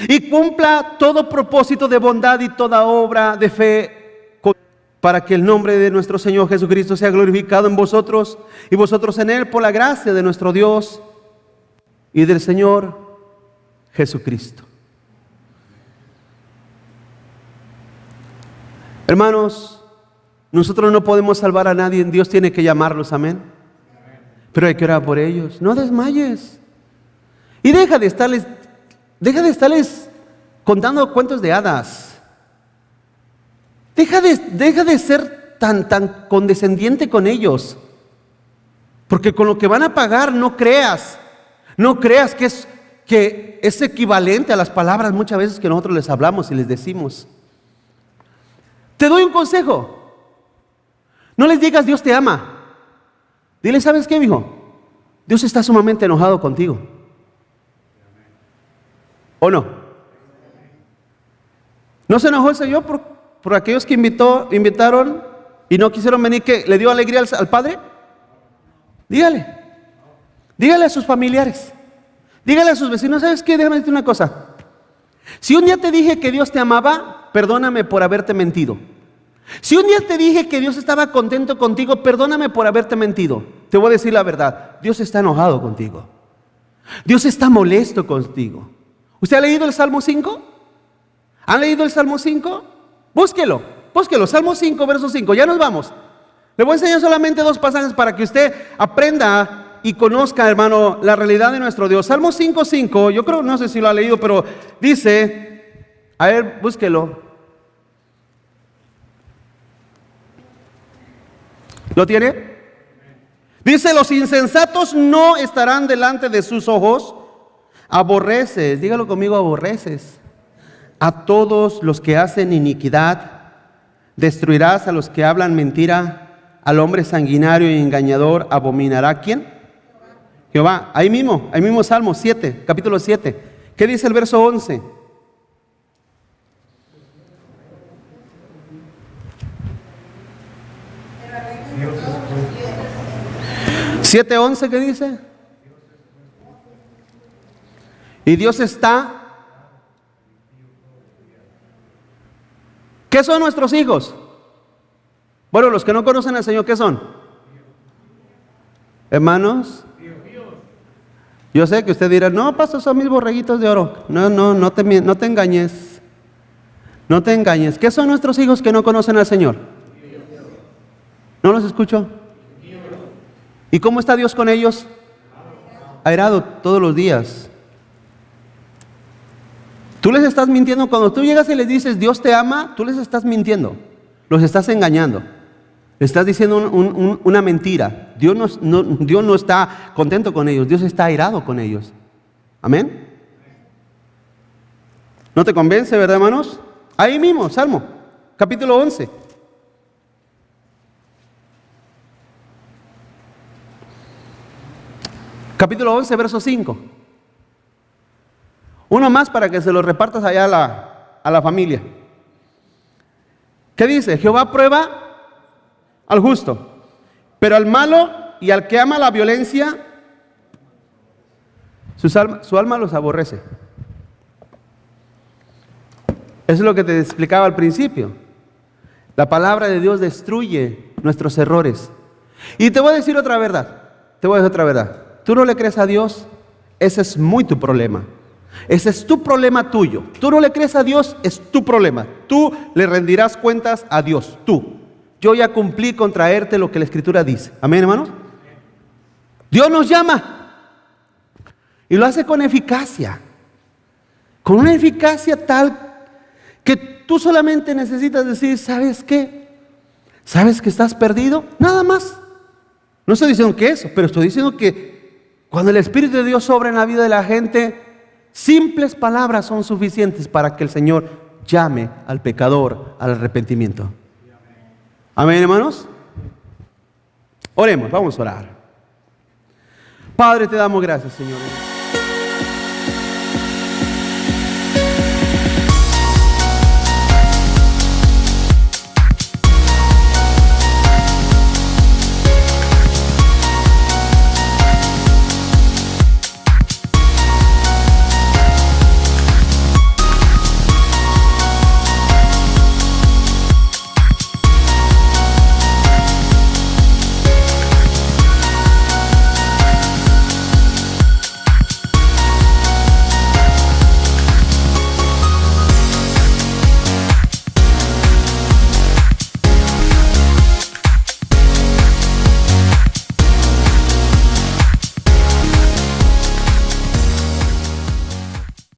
y cumpla todo propósito de bondad y toda obra de fe, para que el nombre de nuestro Señor Jesucristo sea glorificado en vosotros y vosotros en Él, por la gracia de nuestro Dios y del Señor Jesucristo. Hermanos, nosotros no podemos salvar a nadie, Dios tiene que llamarlos, amén. Pero hay que orar por ellos. No desmayes. Y deja de estarles contando cuentos de hadas. Deja de ser tan condescendiente con ellos. Porque con lo que van a pagar, no creas que es equivalente a las palabras muchas veces que nosotros les hablamos y les decimos. Te doy un consejo. No les digas Dios te ama. Dile, ¿sabes qué, mijo? Dios está sumamente enojado contigo. ¿O no? ¿No se enojó el Señor por aquellos que invitaron y no quisieron venir, que le dio alegría al Padre? Dígale a sus familiares, dígale a sus vecinos, ¿sabes qué? Déjame decirte una cosa. Si un día te dije que Dios te amaba, perdóname por haberte mentido. Si un día te dije que Dios estaba contento contigo, perdóname por haberte mentido. Te voy a decir la verdad, Dios está enojado contigo. Dios está molesto contigo. ¿Usted ha leído el Salmo 5? ¿Han leído el Salmo 5? Búsquelo, Salmo 5, verso 5, ya nos vamos. Le voy a enseñar solamente 2 pasajes para que usted aprenda y conozca, hermano, la realidad de nuestro Dios. Salmo 5:5, yo creo, no sé si lo ha leído, pero dice, a ver, búsquelo. ¿Lo tiene? Dice, los insensatos no estarán delante de sus ojos. Aborreces, dígalo conmigo, aborreces a todos los que hacen iniquidad. Destruirás a los que hablan mentira. Al hombre sanguinario y engañador abominará. ¿Quién? Jehová. Ahí mismo Salmo 7, capítulo 7. ¿Qué dice el verso 11? ¿7:11 qué dice? Y Dios está. ¿Qué son nuestros hijos? Bueno, los que no conocen al Señor, ¿qué son? Hermanos, yo sé que usted dirá, no, pastor, son mis borreguitos de oro. No te engañes. No te engañes. ¿Qué son nuestros hijos que no conocen al Señor? ¿No los escucho? ¿Y cómo está Dios con ellos? Airado todos los días. Tú les estás mintiendo. Cuando tú llegas y les dices Dios te ama, tú les estás mintiendo, los estás engañando, le estás diciendo una mentira. Dios no está contento con ellos, Dios está airado con ellos. Amén. ¿No te convence, verdad, hermanos? Ahí mismo, Salmo, capítulo 11. Capítulo 11, verso 5. Uno más para que se lo repartas allá a la familia. ¿Qué dice? Jehová prueba al justo, pero al malo y al que ama la violencia, su alma los aborrece. Eso es lo que te explicaba al principio. La palabra de Dios destruye nuestros errores. Y te voy a decir otra verdad. Tú no le crees a Dios, ese es muy tu problema. Ese es tu problema tuyo. Tú no le crees a Dios, es tu problema. Tú le rendirás cuentas a Dios, tú. Yo ya cumplí con traerte lo que la Escritura dice. Amén, hermanos. Dios nos llama y lo hace con eficacia. Con una eficacia tal que tú solamente necesitas decir, ¿sabes qué? ¿Sabes que estás perdido? Nada más. No estoy diciendo que eso, pero estoy diciendo que cuando el Espíritu de Dios obra en la vida de la gente, simples palabras son suficientes para que el Señor llame al pecador al arrepentimiento. Amén, hermanos. Oremos, vamos a orar. Padre, te damos gracias, Señor.